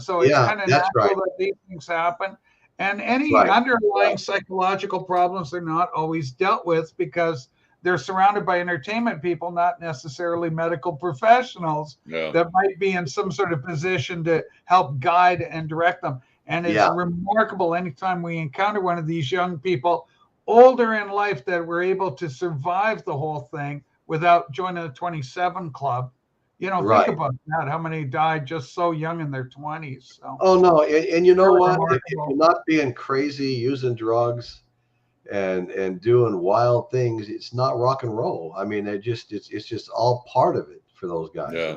so it's kind of natural that these things happen. And any underlying psychological problems are not always dealt with because they're surrounded by entertainment people, not necessarily medical professionals that might be in some sort of position to help guide and direct them. And it's remarkable anytime we encounter one of these young people older in life that were able to survive the whole thing without joining the 27 Club. Think about that. How many died just so young in their 20s? So. Oh, no. And you know what? If you're not being crazy, using drugs and doing wild things, it's not rock and roll. I mean, it's just all part of it for those guys,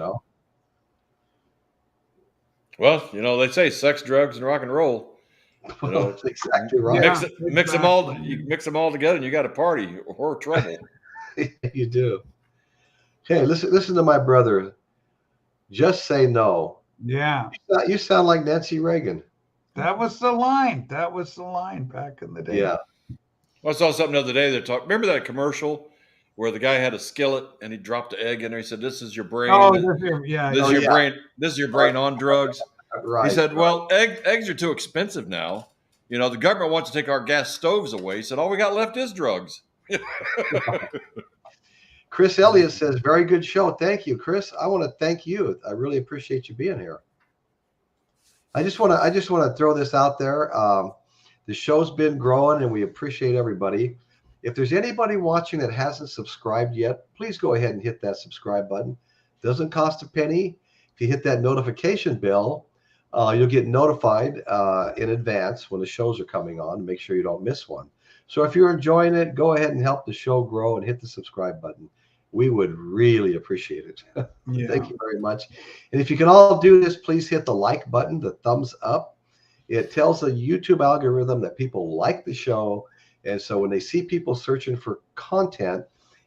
Well, they say sex, drugs, and rock and roll. That's exactly right. Mix them all. You mix them all together, and you got a party or trouble. You do. Hey, listen to my brother. Just say no Yeah. You sound like Nancy Reagan. That was the line. That was the line back in the day. Yeah. Well, I saw something the other day that talked. Remember that commercial where the guy had a skillet and he dropped an egg in there? He said, "This is your brain. Oh, yeah. This is your brain. This is your brain on drugs." Right. He said, "Well, eggs are too expensive now. You know, the government wants to take our gas stoves away." He said, "All we got left is drugs." Chris Elliott says, "Very good show. Thank you, Chris. I want to thank you. I really appreciate you being here." I just want to throw this out there. The show's been growing, and we appreciate everybody. If there's anybody watching that hasn't subscribed yet, please go ahead and hit that subscribe button. Doesn't cost a penny. If you hit that notification bell, you'll get notified in advance when the shows are coming on. Make sure you don't miss one. So if you're enjoying it, go ahead and help the show grow and hit the subscribe button. We would really appreciate it. Yeah. Thank you very much. And if you can all do this, please hit the like button, the thumbs up. It tells the YouTube algorithm that people like the show. And so when they see people searching for content,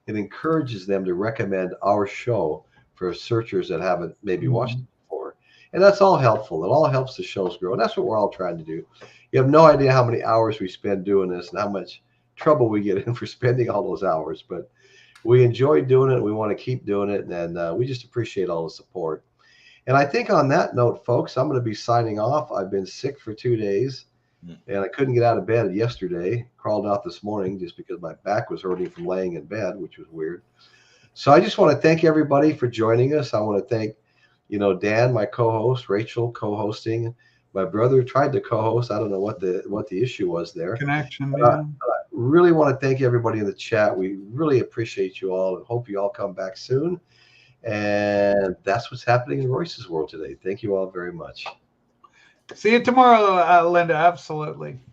it encourages them to recommend our show for searchers that haven't maybe watched it before. And that's all helpful. It all helps the shows grow. And that's what we're all trying to do. You have no idea how many hours we spend doing this and how much trouble we get in for spending all those hours. But we enjoy doing it. We want to keep doing it. And we just appreciate all the support. And I think on that note, folks, I'm going to be signing off. I've been sick for 2 days and I couldn't get out of bed yesterday. Crawled out this morning just because my back was hurting from laying in bed, which was weird. So I just want to thank everybody for joining us. I want to thank, Dan, my co-host, Rachel, co-hosting. My brother tried to co-host. I don't know what the issue was there. Connection. I really want to thank everybody in the chat. We really appreciate you all and hope you all come back soon. And that's what's happening in Royce's world today. Thank you all very much. See you tomorrow, Linda. Absolutely.